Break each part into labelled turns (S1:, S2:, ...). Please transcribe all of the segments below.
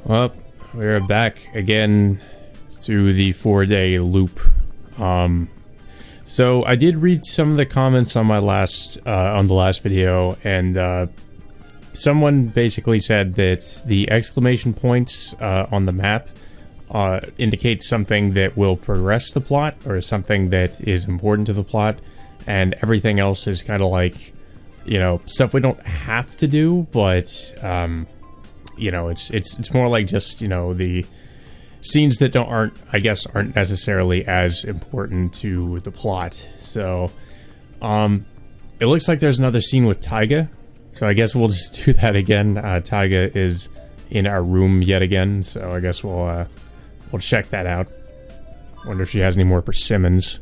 S1: Well, we're back again to the 4-day loop. So I did read some of the comments on my on the last video, and someone basically said that the exclamation points on the map indicate something that will progress the plot, or something that is important to the plot, and everything else is kind of like, you know, stuff we don't have to do, but you know, it's more like just, you know, the scenes that aren't necessarily as important to the plot. So it looks like there's another scene with Taiga, so I guess we'll just do that again. Taiga is in our room yet again, so I guess we'll check that out. Wonder if she has any more persimmons.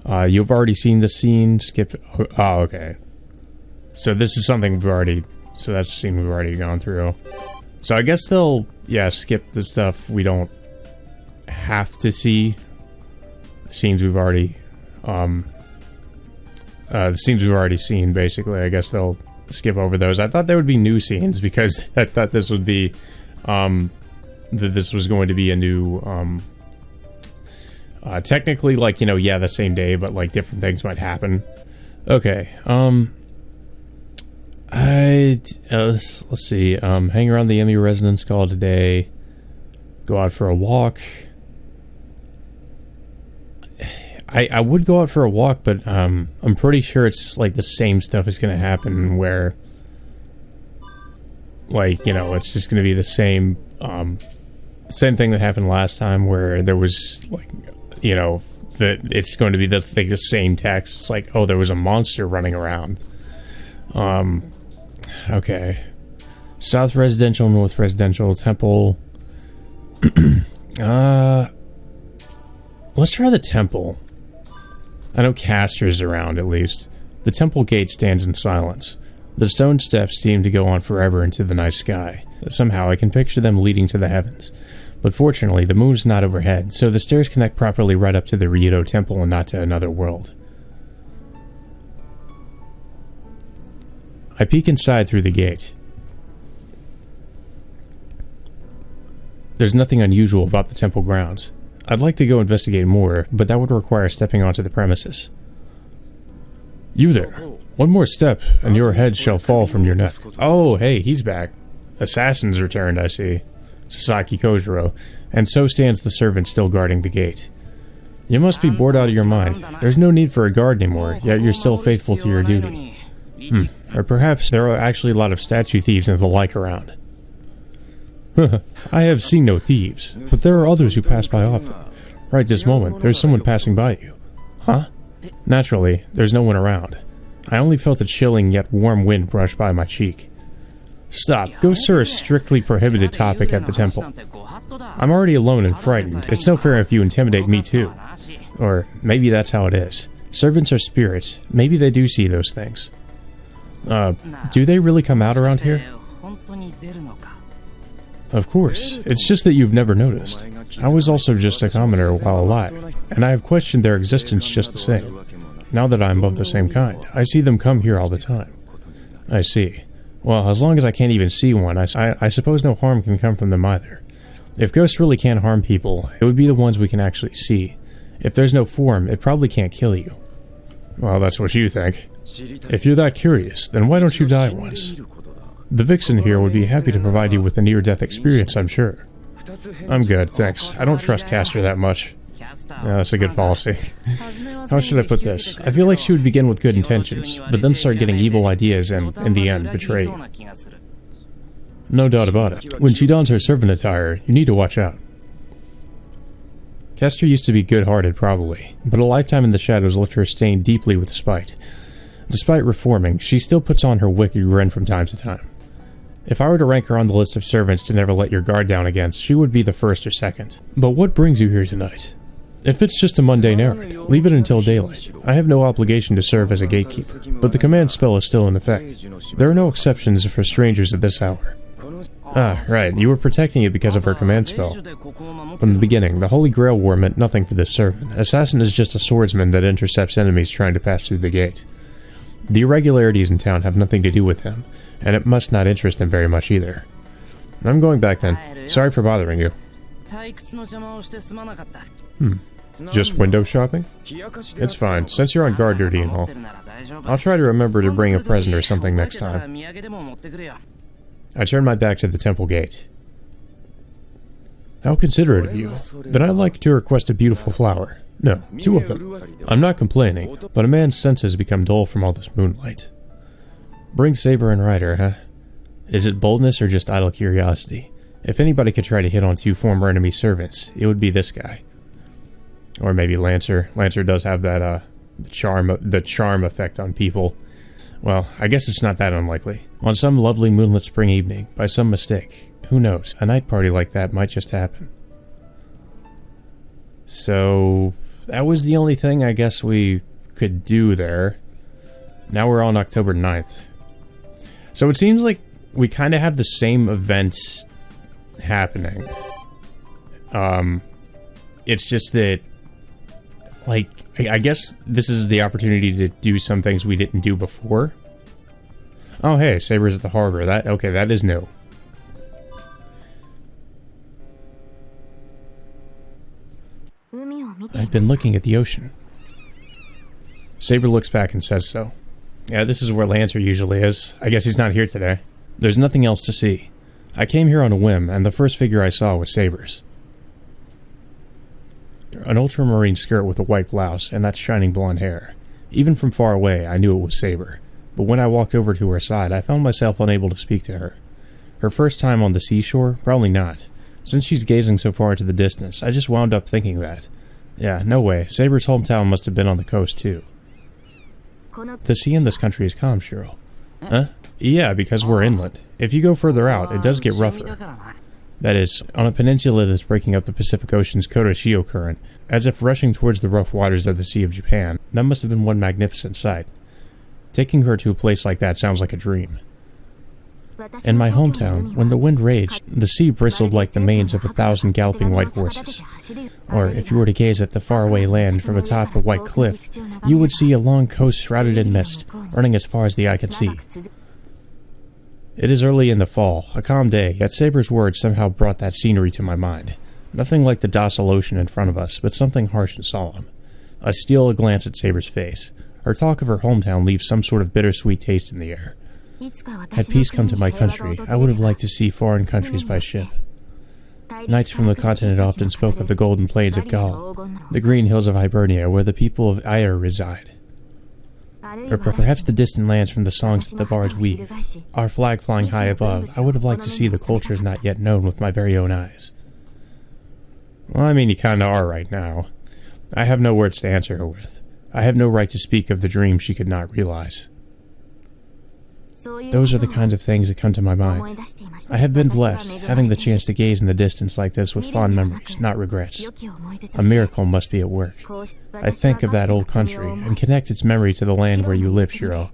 S1: You've already seen the scene. Skip. Oh, okay. So this is something we've already. So that's the scene we've already gone through. So I guess they'll, skip the stuff we don't have to see. The scenes we've already, seen, basically. I guess they'll skip over those. I thought there would be new scenes, because I thought this would be, that this was going to be a new, technically, like, you know, the same day, but, like, different things might happen. Okay, let's see, hang around the MU residence, call it a day, go out for a walk. I would go out for a walk, but, I'm pretty sure it's, like, the same stuff is gonna happen, where, like, you know, it's just gonna be the same thing that happened last time, where there was, like, you know, that it's going to be the same text. It's like, oh, there was a monster running around. Okay. South residential, north residential, temple. Let's try the temple. I know Castor's around, at least. The temple gate stands in silence. The stone steps seem to go on forever into the night sky. Somehow I can picture them leading to the heavens. But fortunately, the moon's not overhead, so the stairs connect properly right up to the Rito temple and not to another world. I peek inside through the gate. There's nothing unusual about the temple grounds. I'd like to go investigate more, but that would require stepping onto the premises. You there. One more step, and your head shall fall from your neck. Oh, hey, he's back. Assassin's returned, I see. Sasaki Kojiro, and so stands the servant still guarding the gate. You must be bored out of your mind. There's no need for a guard anymore, yet you're still faithful to your duty. Or perhaps there are actually a lot of statue thieves and the like around. I have seen no thieves, but there are others who pass by often. Right this moment, there's someone passing by you. Huh? Naturally, there's no one around. I only felt a chilling yet warm wind brush by my cheek. Stop. Ghosts are a strictly prohibited topic at the temple. I'm already alone and frightened. It's no fair if you intimidate me too. Or maybe that's how it is. Servants are spirits. Maybe they do see those things. Do they really come out around here? Of course. It's just that you've never noticed. I was also just a commoner while alive, and I have questioned their existence just the same. Now that I'm of the same kind, I see them come here all the time. I see. Well, as long as I can't even see one, I suppose no harm can come from them either. If ghosts really can't harm people, it would be the ones we can actually see. If there's no form, it probably can't kill you. Well, that's what you think. If you're that curious, then why don't you die once? The Vixen here would be happy to provide you with a near-death experience, I'm sure. I'm good, thanks. I don't trust Castor that much. Yeah, that's a good policy. How should I put this? I feel like she would begin with good intentions, but then start getting evil ideas and, in the end, betray you. No doubt about it. When she dons her servant attire, you need to watch out. Castor used to be good-hearted, probably, but a lifetime in the shadows left her stained deeply with spite. Despite reforming, she still puts on her wicked grin from time to time. If I were to rank her on the list of servants to never let your guard down against, she would be the first or second. But what brings you here tonight? If it's just a mundane errand, leave it until daylight. I have no obligation to serve as a gatekeeper, but the command spell is still in effect. There are no exceptions for strangers at this hour. Ah, right, you were protecting it because of her command spell. From the beginning, the Holy Grail War meant nothing for this servant. Assassin is just a swordsman that intercepts enemies trying to pass through the gate. The irregularities in town have nothing to do with him, and it must not interest him very much either. I'm going back then. Sorry for bothering you. Just window shopping? It's fine, since you're on guard duty and all. I'll try to remember to bring a present or something next time. I turned my back to the temple gate. How considerate of you. Then I'd like to request a beautiful flower. No, 2 of them. I'm not complaining, but a man's senses become dull from all this moonlight. Bring Saber and Ryder, huh? Is it boldness or just idle curiosity? If anybody could try to hit on 2 former enemy servants, it would be this guy. Or maybe Lancer. Lancer does have that, the charm effect on people. Well, I guess it's not that unlikely. On some lovely moonlit spring evening, by some mistake, who knows, a night party like that might just happen. So, that was the only thing I guess we could do there. Now we're on October 9th. So it seems like we kind of have the same events happening. It's just that, like, I guess this is the opportunity to do some things we didn't do before. Oh, hey, Saber's at the harbor. Okay, that is new. I've been looking at the ocean. Saber looks back and says so. Yeah, this is where Lancer usually is. I guess he's not here today. There's nothing else to see. I came here on a whim, and the first figure I saw was Saber's. An ultramarine skirt with a white blouse, and that shining blonde hair. Even from far away, I knew it was Saber. But when I walked over to her side, I found myself unable to speak to her. Her first time on the seashore? Probably not. Since she's gazing so far into the distance, I just wound up thinking that. Yeah, no way. Saber's hometown must have been on the coast, too. The sea in this country is calm, Shiro. Huh? Yeah, because we're inland. If you go further out, it does get rougher. That is, on a peninsula that's breaking up the Pacific Ocean's Kodashio current, as if rushing towards the rough waters of the Sea of Japan, that must have been one magnificent sight. Taking her to a place like that sounds like a dream. In my hometown, when the wind raged, the sea bristled like the manes of 1,000 galloping white horses. Or, if you were to gaze at the faraway land from atop a white cliff, you would see a long coast shrouded in mist, running as far as the eye could see. It is early in the fall, a calm day, yet Saber's words somehow brought that scenery to my mind. Nothing like the docile ocean in front of us, but something harsh and solemn. I steal a glance at Saber's face. Her talk of her hometown leaves some sort of bittersweet taste in the air. Had peace come to my country, I would have liked to see foreign countries by ship. Knights from the continent often spoke of the golden plains of Gaul, the green hills of Hibernia where the people of Ayer reside. Or perhaps the distant lands from the songs that the bards weave. Our flag flying high above, I would have liked to see the cultures not yet known with my very own eyes. Well, I mean, you kinda are right now. I have no words to answer her with. I have no right to speak of the dream she could not realize. Those are the kinds of things that come to my mind. I have been blessed, having the chance to gaze in the distance like this with fond memories, not regrets. A miracle must be at work. I think of that old country, and connect its memory to the land where you live, Shiro.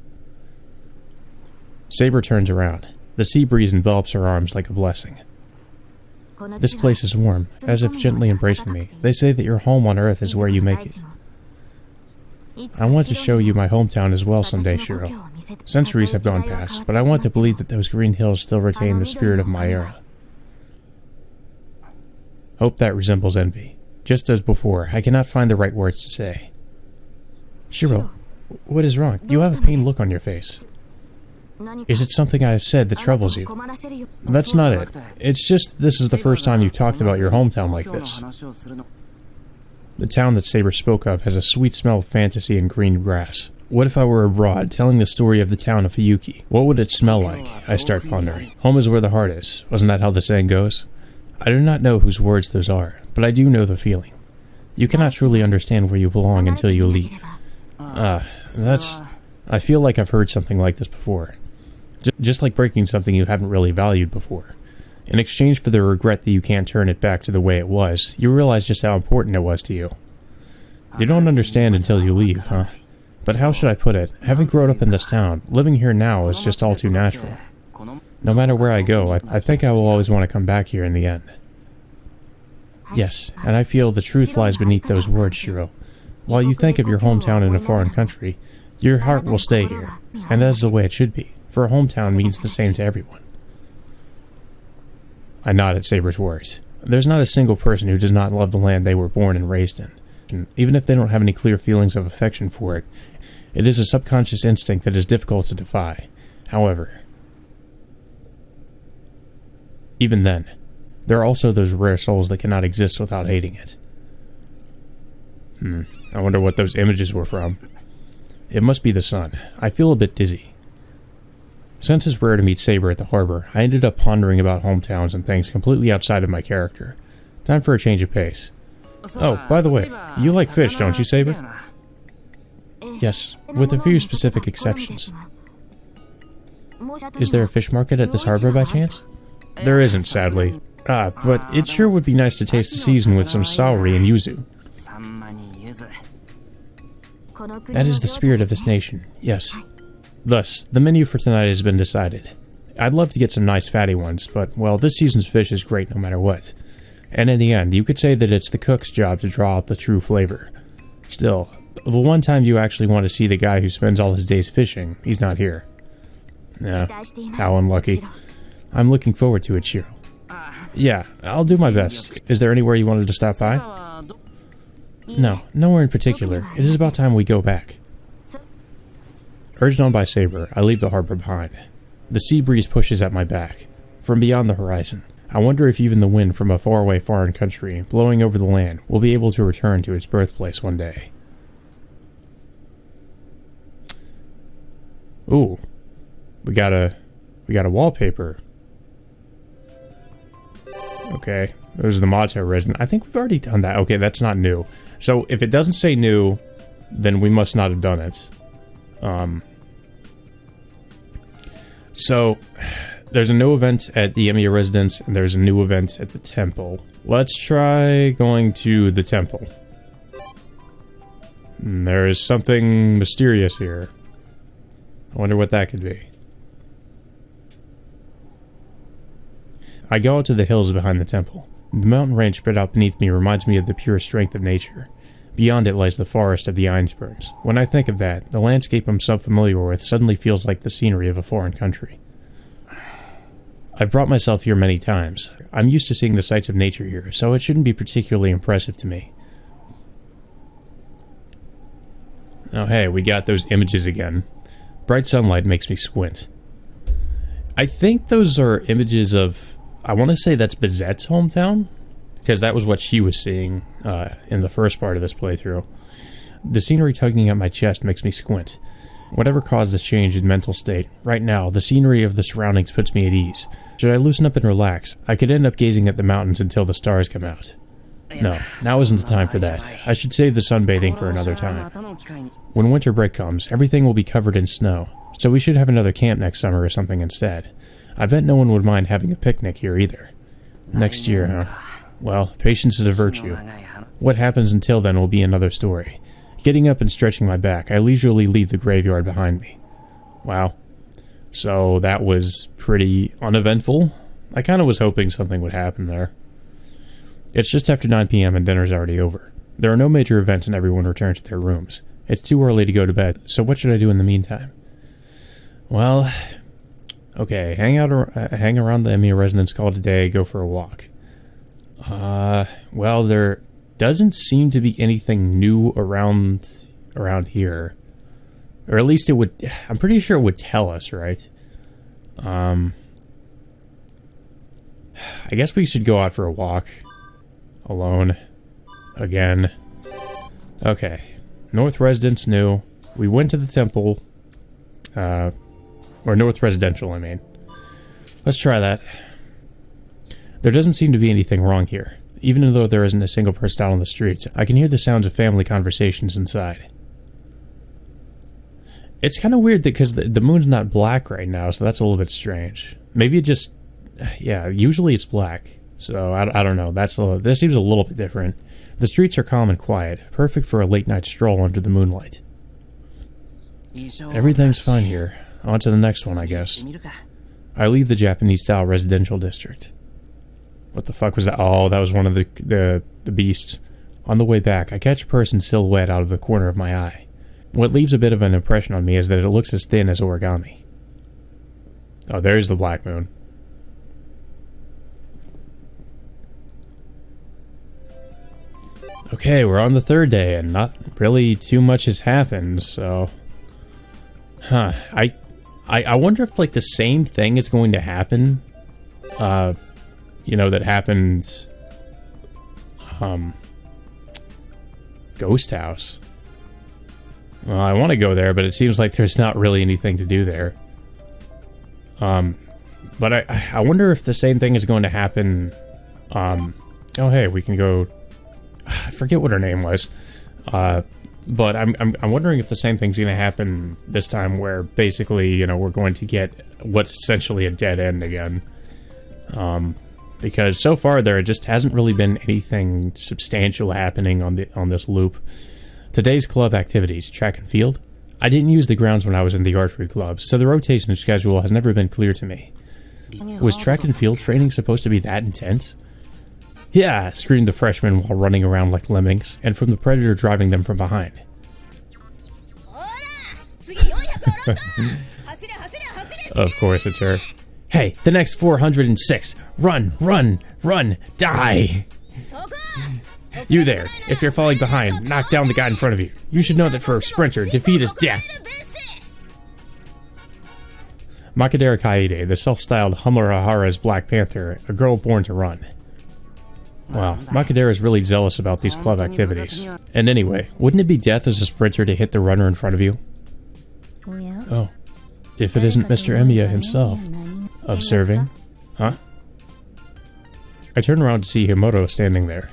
S1: Saber turns around. The sea breeze envelops her arms like a blessing. This place is warm, as if gently embracing me. They say that your home on Earth is where you make it. I want to show you my hometown as well someday, Shiro. Centuries have gone past, but I want to believe that those green hills still retain the spirit of my era. Hope that resembles envy. Just as before, I cannot find the right words to say. Shiro, what is wrong? You have a pained look on your face. Is it something I have said that troubles you? That's not it. It's just this is the first time you've talked about your hometown like this. The town that Saber spoke of has a sweet smell of fantasy and green grass. What if I were abroad, telling the story of the town of Fuyuki? What would it smell like? I start pondering. Home is where the heart is. Wasn't that how the saying goes? I do not know whose words those are, but I do know the feeling. You cannot truly understand where you belong until you leave. I feel like I've heard something like this before. Just like breaking something you haven't really valued before. In exchange for the regret that you can't turn it back to the way it was, you realize just how important it was to you. You don't understand until you leave, huh? But how should I put it? Having grown up in this town, living here now is just all too natural. No matter where I go, I think I will always want to come back here in the end. Yes, and I feel the truth lies beneath those words, Shiro. While you think of your hometown in a foreign country, your heart will stay here, and that is the way it should be, for a hometown means the same to everyone. I nod at Saber's words. There's not a single person who does not love the land they were born and raised in. And even if they don't have any clear feelings of affection for it, it is a subconscious instinct that is difficult to defy. However, even then, there are also those rare souls that cannot exist without hating it. I wonder what those images were from. It must be the sun. I feel a bit dizzy. Since it's rare to meet Saber at the harbor, I ended up pondering about hometowns and things completely outside of my character. Time for a change of pace. Oh, by the way, you like fish, don't you, Saber? Yes, with a few specific exceptions. Is there a fish market at this harbor by chance? There isn't, sadly. But it sure would be nice to taste the season with some saori and yuzu. That is the spirit of this nation, yes. Thus, the menu for tonight has been decided. I'd love to get some nice fatty ones, but, well, this season's fish is great no matter what. And in the end, you could say that it's the cook's job to draw out the true flavor. Still, the one time you actually want to see the guy who spends all his days fishing, he's not here. How unlucky. I'm looking forward to it, Shiro. Yeah, I'll do my best. Is there anywhere you wanted to stop by? No, nowhere in particular. It is about time we go back. Urged on by Saber, I leave the harbor behind. The sea breeze pushes at my back. From beyond the horizon, I wonder if even the wind from a faraway foreign country, blowing over the land, will be able to return to its birthplace one day. Ooh. We got a wallpaper. Okay. There's the Mato resin. I think we've already done that. Okay, that's not new. So, if it doesn't say new, then we must not have done it. So, there's a new event at the Emiya residence, and there's a new event at the temple. Let's try going to the temple. There is something mysterious here. I wonder what that could be. I go out to the hills behind the temple. The mountain range spread out beneath me reminds me of the pure strength of nature. Beyond it lies the forest of the Einsbergs. When I think of that, the landscape I'm so familiar with suddenly feels like the scenery of a foreign country. I've brought myself here many times. I'm used to seeing the sights of nature here, so it shouldn't be particularly impressive to me. Oh hey, we got those images again. Bright sunlight makes me squint. I think those are images of... I want to say that's Bizette's hometown, because that was what she was seeing in the first part of this playthrough. The scenery tugging at my chest makes me squint. Whatever caused this change in mental state, right now, the scenery of the surroundings puts me at ease. Should I loosen up and relax, I could end up gazing at the mountains until the stars come out. No, now isn't the time for that. I should save the sunbathing for another time. When winter break comes, everything will be covered in snow, so we should have another camp next summer or something instead. I bet no one would mind having a picnic here either. Next year, huh? Well, patience is a virtue. What happens until then will be another story. Getting up and stretching my back, I leisurely leave the graveyard behind me. Wow. So that was pretty uneventful. I kind of was hoping something would happen there. It's just after 9 p.m. and dinner's already over. There are no major events and everyone returns to their rooms. It's too early to go to bed, so what should I do in the meantime? Well... okay, hang around the Emiya residence, call it a day, go for a walk. Well, there doesn't seem to be anything new around here. Or at least it would... I'm pretty sure it would tell us, right? I guess we should go out for a walk. Alone. Again. Okay. North Residence new. We went to the temple. Or North Residential, I mean. Let's try that. There doesn't seem to be anything wrong here. Even though there isn't a single person out on the streets, I can hear the sounds of family conversations inside. It's kind of weird because the moon's not black right now, so that's a little bit strange. Maybe it just... yeah, usually it's black. So, I don't know. This seems a little bit different. The streets are calm and quiet, perfect for a late-night stroll under the moonlight. Everything's fine here. On to the next one, I guess. I leave the Japanese-style residential district. What the fuck was that? Oh, that was one of the beasts. On the way back, I catch a person's silhouette out of the corner of my eye. What leaves a bit of an impression on me is that it looks as thin as origami. Oh, there's the black moon. Okay, we're on the third day, and not really too much has happened, so... Huh, I wonder if, like, the same thing is going to happen, you know, that happened, Ghost House. Well, I want to go there, but it seems like there's not really anything to do there. But I wonder if the same thing is going to happen, oh, hey, we can go... I forget what her name was, but I'm wondering if the same thing's going to happen this time, where basically, you know, we're going to get what's essentially a dead end again. Because so far there just hasn't really been anything substantial happening on this loop. Today's club activities: track and field. I didn't use the grounds when I was in the archery club, so the rotation schedule has never been clear to me. Was track and field training supposed to be that intense? Yeah, screamed the freshmen while running around like lemmings, and from the predator driving them from behind. Of course it's her. Hey, the next 406! Run, run, run, die! You there, if you're falling behind, knock down the guy in front of you. You should know that for a sprinter, defeat is death. Makadera Kaede, the self-styled Hamurahara's Black Panther, a girl born to run. Wow, Makadera is really zealous about these club activities. And anyway, wouldn't it be death as a sprinter to hit the runner in front of you? Oh, if it isn't Mr. Emiya himself. Observing? Huh? I turn around to see Himuro standing there.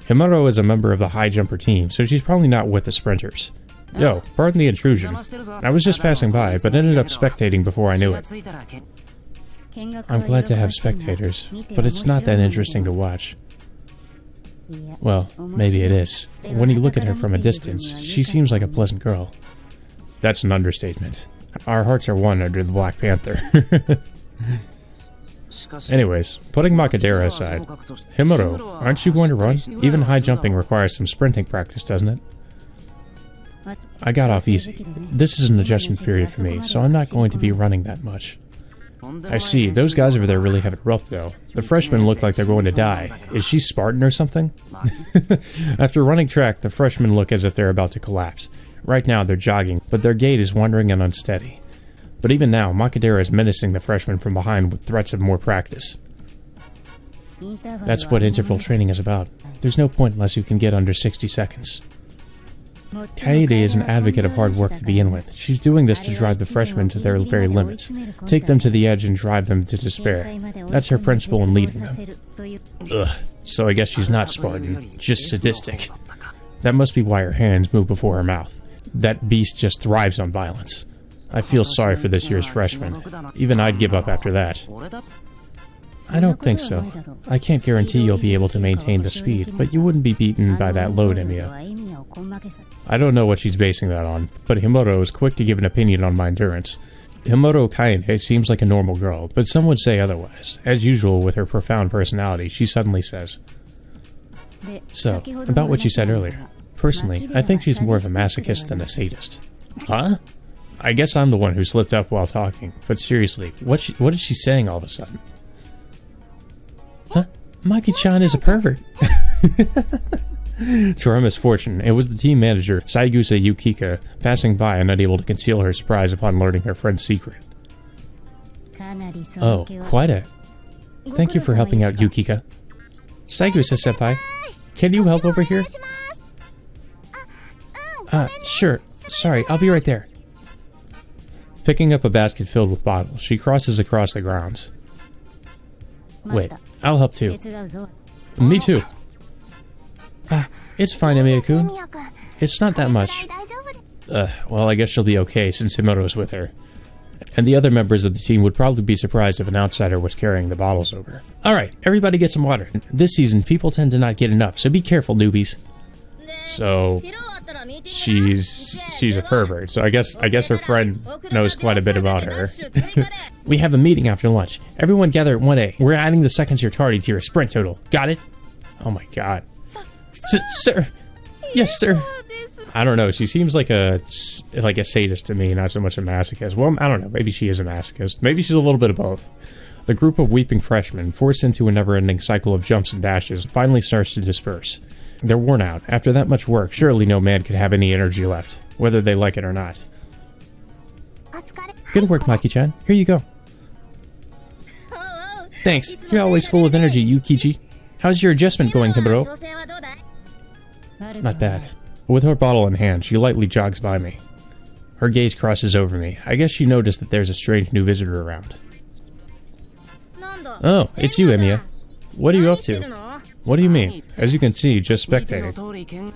S1: Himuro is a member of the high jumper team, so she's probably not with the sprinters. Yo, pardon the intrusion. I was just passing by, but ended up spectating before I knew it. I'm glad to have spectators, but it's not that interesting to watch. Well, maybe it is. When you look at her from a distance, she seems like a pleasant girl. That's an understatement. Our hearts are one under the Black Panther. Anyways, putting Makadera aside, Himuro, aren't you going to run? Even high jumping requires some sprinting practice, doesn't it? I got off easy. This is an adjustment period for me, so I'm not going to be running that much. I see. Those guys over there really have it rough, though. The freshmen look like they're going to die. Is she Spartan or something? After running track, the freshmen look as if they're about to collapse. Right now, they're jogging, but their gait is wandering and unsteady. But even now, Makadera is menacing the freshmen from behind with threats of more practice. That's what interval training is about. There's no point unless you can get under 60 seconds. Kaede is an advocate of hard work to begin with. She's doing this to drive the freshmen to their very limits, take them to the edge and drive them to despair. That's her principle in leading them. Ugh, so I guess she's not Spartan, just sadistic. That must be why her hands move before her mouth. That beast just thrives on violence. I feel sorry for this year's freshmen. Even I'd give up after that. I don't think so. I can't guarantee you'll be able to maintain the speed, but you wouldn't be beaten by that load, Emiya. I don't know what she's basing that on, but Himuro is quick to give an opinion on my endurance. Himuro Kaede seems like a normal girl, but some would say otherwise. As usual, with her profound personality, she suddenly says, "So, about what you said earlier. Personally, I think she's more of a masochist than a sadist." Huh? I guess I'm the one who slipped up while talking, but seriously, what is she saying all of a sudden? Huh? Maki-chan is a pervert. To her misfortune, it was the team manager, Saigusa Yukika, passing by and unable to conceal her surprise upon learning her friend's secret. Oh, quite a... Thank you for helping out, Yukika. Saigusa-senpai, can you help over here? Sure. Sorry, I'll be right there. Picking up a basket filled with bottles, she crosses across the grounds. Wait, I'll help too. Me too. It's fine, Emiya-kun. It's not that much. Well, I guess she'll be okay since Himuro's with her. And the other members of the team would probably be surprised if an outsider was carrying the bottles over. Alright, everybody get some water. This season, people tend to not get enough, so be careful, newbies. So... She's a pervert, so I guess her friend knows quite a bit about her. We have a meeting after lunch. Everyone gather at 1A. We're adding the seconds you're tardy to your sprint total. Got it? Oh my god. Sir! Yes, sir! I don't know, she seems like a sadist to me, not so much a masochist. Well, I don't know, maybe she is a masochist. Maybe she's a little bit of both. The group of weeping freshmen, forced into a never-ending cycle of jumps and dashes, finally starts to disperse. They're worn out. After that much work, surely no man could have any energy left, whether they like it or not. Good work, Maki-chan. Here you go. Thanks. You're always full of energy, Yukichi. How's your adjustment going, Hiburo? Not bad. With her bottle in hand, she lightly jogs by me. Her gaze crosses over me. I guess she noticed that there's a strange new visitor around. Oh, it's you, Emiya. What are you up to? What do you mean? As you can see, just spectating.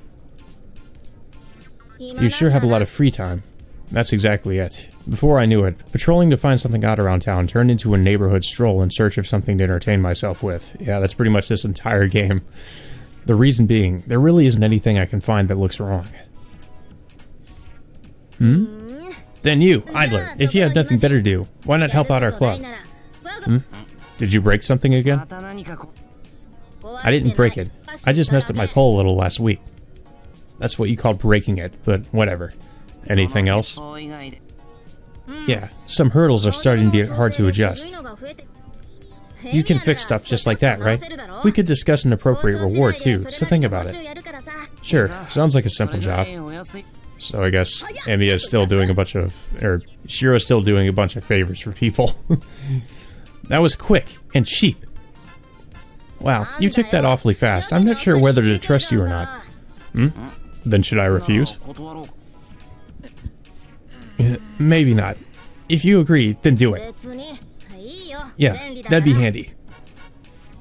S1: You sure have a lot of free time. That's exactly it. Before I knew it, patrolling to find something odd around town turned into a neighborhood stroll in search of something to entertain myself with. Yeah, that's pretty much this entire game. The reason being, there really isn't anything I can find that looks wrong. Then you, idler, if you have nothing better to do, why not help out our club? Did you break something again? I didn't break it. I just messed up my pole a little last week. That's what you call breaking it, but whatever. Anything else? Yeah, some hurdles are starting to get hard to adjust. You can fix stuff just like that, right? We could discuss an appropriate reward too, so think about it. Sure, sounds like a simple job. So I guess Emiya's still doing a bunch of, or Shiro's still doing a bunch of favors for people. That was quick and cheap. Wow, you took that awfully fast. I'm not sure whether to trust you or not. Then should I refuse? Maybe not. If you agree, then do it. Yeah, that'd be handy.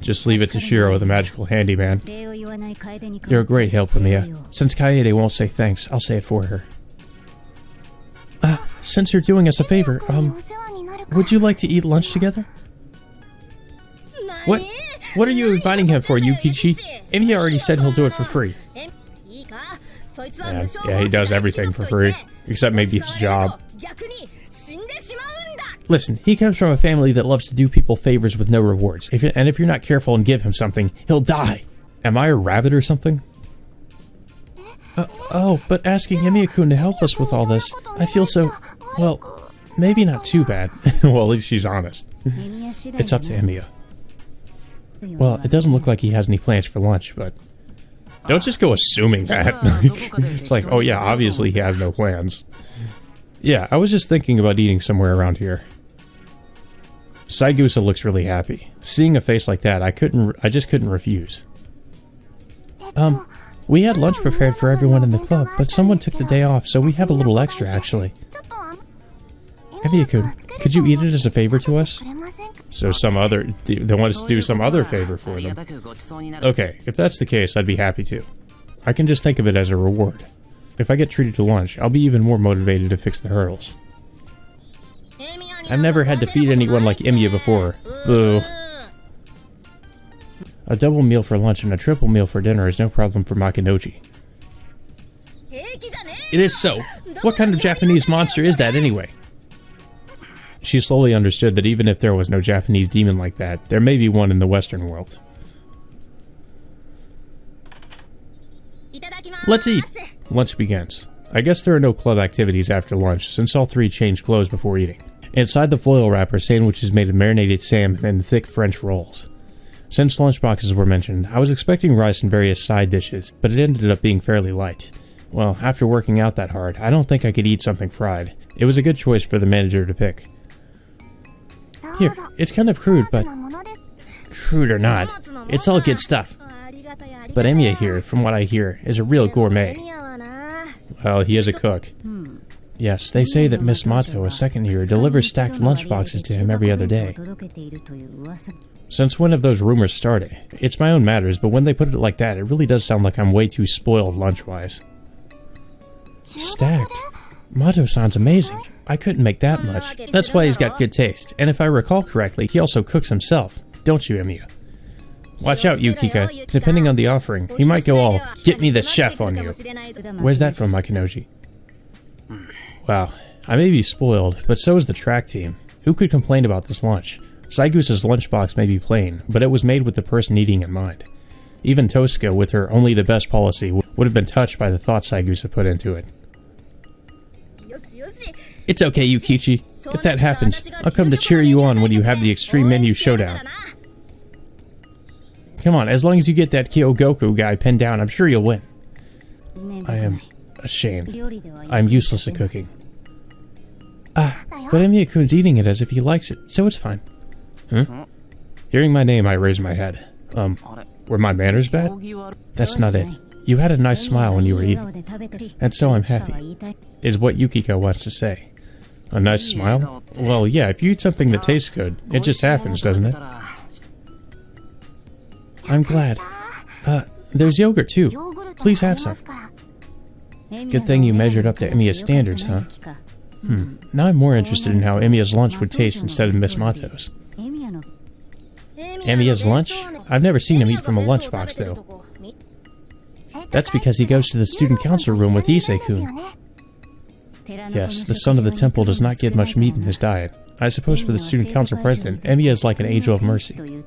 S1: Just leave it to Shiro, the magical handyman. You're a great help, Emiya. Since Kaede won't say thanks, I'll say it for her. Since you're doing us a favor, would you like to eat lunch together? What? What are you inviting him for, Yukichi? Emiya already said he'll do it for free. Yeah, he does everything for free. Except maybe his job. Listen, he comes from a family that loves to do people favors with no rewards. If you're not careful and give him something, he'll die. Am I a rabbit or something? Oh, but asking Emiya-kun to help us with all this, I feel so... well, maybe not too bad. Well, at least she's honest. It's up to Emiya. Well, it doesn't look like he has any plans for lunch, but... don't just go assuming that. It's like, oh yeah, obviously he has no plans. Yeah, I was just thinking about eating somewhere around here. Saigusa looks really happy. Seeing a face like that, I just couldn't refuse. We had lunch prepared for everyone in the club, but someone took the day off, so we have a little extra, actually. Emiya-kun, could you eat it as a favor to us? So they want us to do some other favor for them. Okay, if that's the case, I'd be happy to. I can just think of it as a reward. If I get treated to lunch, I'll be even more motivated to fix the hurdles. I've never had to feed anyone like Emiya before. Boo. A double meal for lunch and a triple meal for dinner is no problem for Makinoji. It is so. What kind of Japanese monster is that anyway? She slowly understood that even if there was no Japanese demon like that, there may be one in the Western world. Let's eat! Lunch begins. I guess there are no club activities after lunch, since all three change clothes before eating. Inside the foil wrapper, sandwiches made of marinated salmon and thick French rolls. Since lunchboxes were mentioned, I was expecting rice and various side dishes, but it ended up being fairly light. Well, after working out that hard, I don't think I could eat something fried. It was a good choice for the manager to pick. Here, it's kind of crude, but... crude or not, it's all good stuff. But Emiya here, from what I hear, is a real gourmet. Well, he is a cook. Yes, they say that Miss Mato, a second year, delivers stacked lunchboxes to him every other day. Since when have those rumors started? It's my own matters, but when they put it like that, it really does sound like I'm way too spoiled lunch-wise. Stacked? Mato sounds amazing. I couldn't make that much. That's why he's got good taste. And if I recall correctly, he also cooks himself. Don't you, Emiya? Watch out, Yukika. Depending on the offering, he might go all, "Get me the chef" on you. Where's that from, Makinoji? Wow, I may be spoiled, but so is the track team. Who could complain about this lunch? Saigusa's lunchbox may be plain, but it was made with the person eating in mind. Even Tosuka, with her only the best policy, would have been touched by the thought Saigusa put into it. It's okay, Yukichi. If that happens, I'll come to cheer you on when you have the Extreme Menu Showdown. Come on, as long as you get that Kyogoku guy pinned down, I'm sure you'll win. I am ashamed. I'm useless at cooking. But Emiya-kun's eating it as if he likes it, so it's fine. Huh? Hearing my name, I raise my head. Were my manners bad? That's not it. You had a nice smile when you were eating. And so I'm happy, is what Yukiko wants to say. A nice smile? Well, yeah, if you eat something that tastes good, it just happens, doesn't it? I'm glad. There's yogurt too. Please have some. Good thing you measured up to Emiya's standards, huh? Now I'm more interested in how Emiya's lunch would taste instead of Miss Mato's. Emiya's lunch? I've never seen him eat from a lunchbox, though. That's because he goes to the student council room with Issei-kun. Yes, the son of the temple does not get much meat in his diet. I suppose for the student council president, Emiya is like an angel of mercy.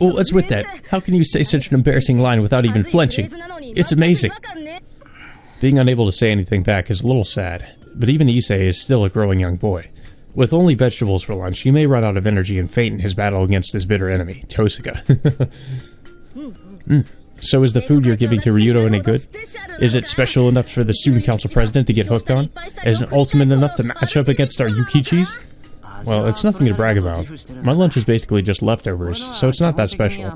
S1: What's with that? How can you say such an embarrassing line without even flinching? It's amazing. Being unable to say anything back is a little sad, but even Issei is still a growing young boy. With only vegetables for lunch, he may run out of energy and faint in his battle against his bitter enemy, Tosuka. So is the food you're giving to Ryuto any good? Is it special enough for the student council president to get hooked on? Is it ultimate enough to match up against our Yukichis? Well, it's nothing to brag about. My lunch is basically just leftovers, so it's not that special.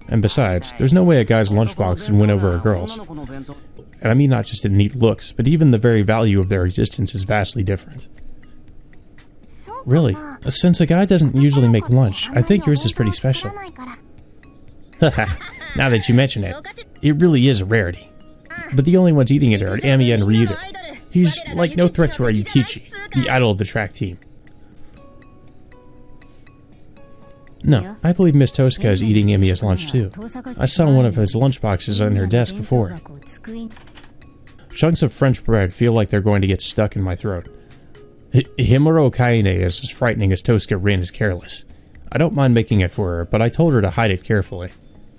S1: And besides, there's no way a guy's lunchbox can win over a girl's. And I mean not just in neat looks, but even the very value of their existence is vastly different. Really, since a guy doesn't usually make lunch, I think yours is pretty special. Haha, now that you mention it, it really is a rarity. But the only ones eating it are Amiya and Ryuto. He's like no threat to our Yukichi, the idol of the track team. No, I believe Miss Tosuka is eating Emiya's lunch too. I saw one of his lunchboxes on her desk before. Chunks of French bread feel like they're going to get stuck in my throat. Himuro Kaine is as frightening as Tosuka Rin is careless. I don't mind making it for her, but I told her to hide it carefully.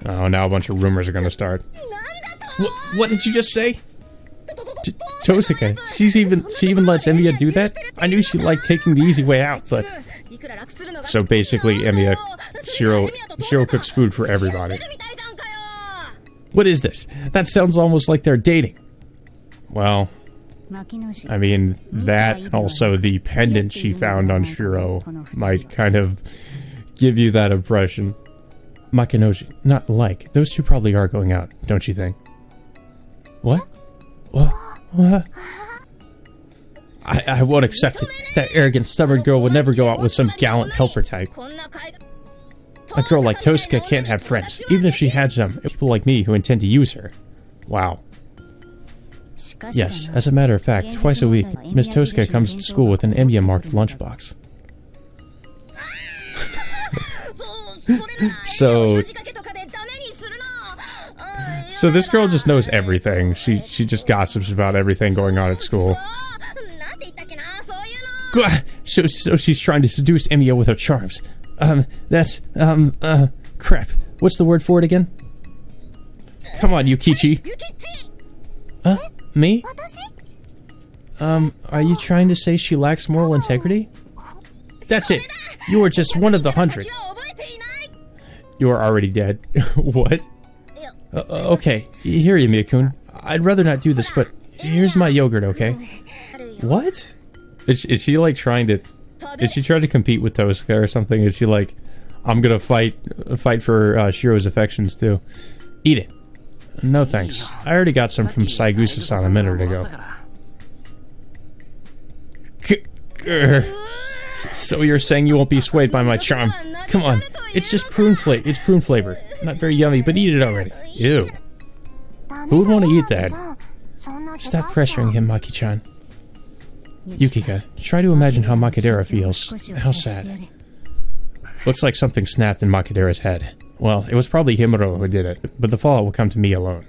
S1: Oh, now a bunch of rumors are going to start. What did you just say? Tosuka, she even lets Emiya do that? I knew she liked taking the easy way out, but... So basically, Emiya, Shiro cooks food for everybody. What is this? That sounds almost like they're dating. Well, I mean, that and also the pendant she found on Shiro might kind of give you that impression. Makinoji, not like. Those two probably are going out, don't you think? What? What? I won't accept it. That arrogant, stubborn girl would never go out with some gallant helper type. A girl like Tosuka can't have friends, even if she had some. People like me who intend to use her. Wow. Yes, as a matter of fact, twice a week, Miss Tosuka comes to school with an Emiya-marked lunchbox. So this girl just knows everything. She just gossips about everything going on at school. So she's trying to seduce Emiya with her charms. Crap. What's the word for it again? Come on, Yukichi. Me? Are you trying to say she lacks moral integrity? That's it. You are just one of the 100. You are already dead. What? Okay. Here, Emiya-kun. I'd rather not do this, but here's my yogurt, okay? What? Is she like trying to... Is she trying to compete with Tosuka or something? Is she like, I'm gonna fight for Shiro's affections too? Eat it. No thanks. I already got some from Saigusa-san a minute ago. So you're saying you won't be swayed by my charm? Come on, it's just prune flavor. Not very yummy, but eat it already. Ew. Who would want to eat that? Stop pressuring him, Maki-chan. Yukika, try to imagine how Makidera feels. How sad. Looks like something snapped in Makidera's head. Well, it was probably Himuro who did it, but the fallout will come to me alone.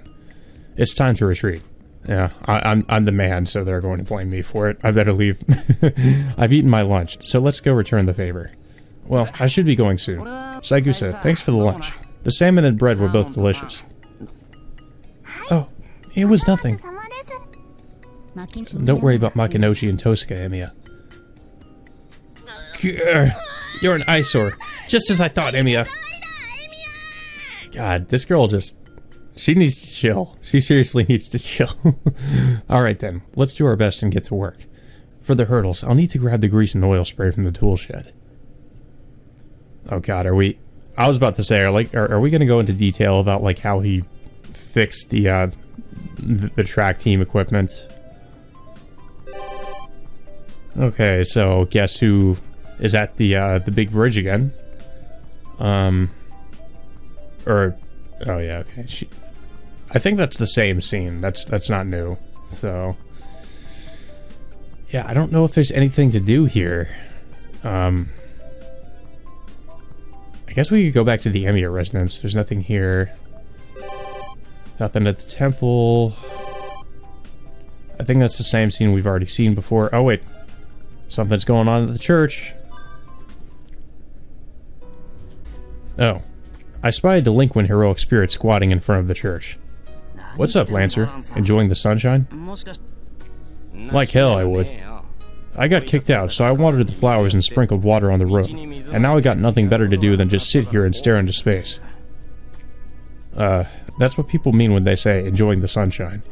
S1: It's time to retreat. Yeah, I'm the man, so they're going to blame me for it. I better leave. I've eaten my lunch, so let's go return the favor. Well, I should be going soon. Saigusa, thanks for the lunch. The salmon and bread were both delicious. Oh, it was nothing. Don't worry about Makinoshi and Tosca, Emiya. Grr, you're an eyesore. Just as I thought, Emiya. God, this girl just... She needs to chill. She seriously needs to chill. Alright then, let's do our best and get to work. For the hurdles, I'll need to grab the grease and oil spray from the tool shed. Oh god, are we... I was about to say, are we going to go into detail about, like, how he fixed the track team equipment? Okay, so guess who is at the big bridge again? Oh yeah, okay. I think that's the same scene. That's not new. So yeah, I don't know if there's anything to do here. I guess we could go back to the Emiya residence. There's nothing here. Nothing at the temple. I think that's the same scene we've already seen before. Oh wait. Something's going on at the church. Oh. I spy a delinquent heroic spirit squatting in front of the church. What's up, Lancer? Enjoying the sunshine? Like hell I would. I got kicked out, so I watered the flowers and sprinkled water on the road. And now I got nothing better to do than just sit here and stare into space. That's what people mean when they say, enjoying the sunshine.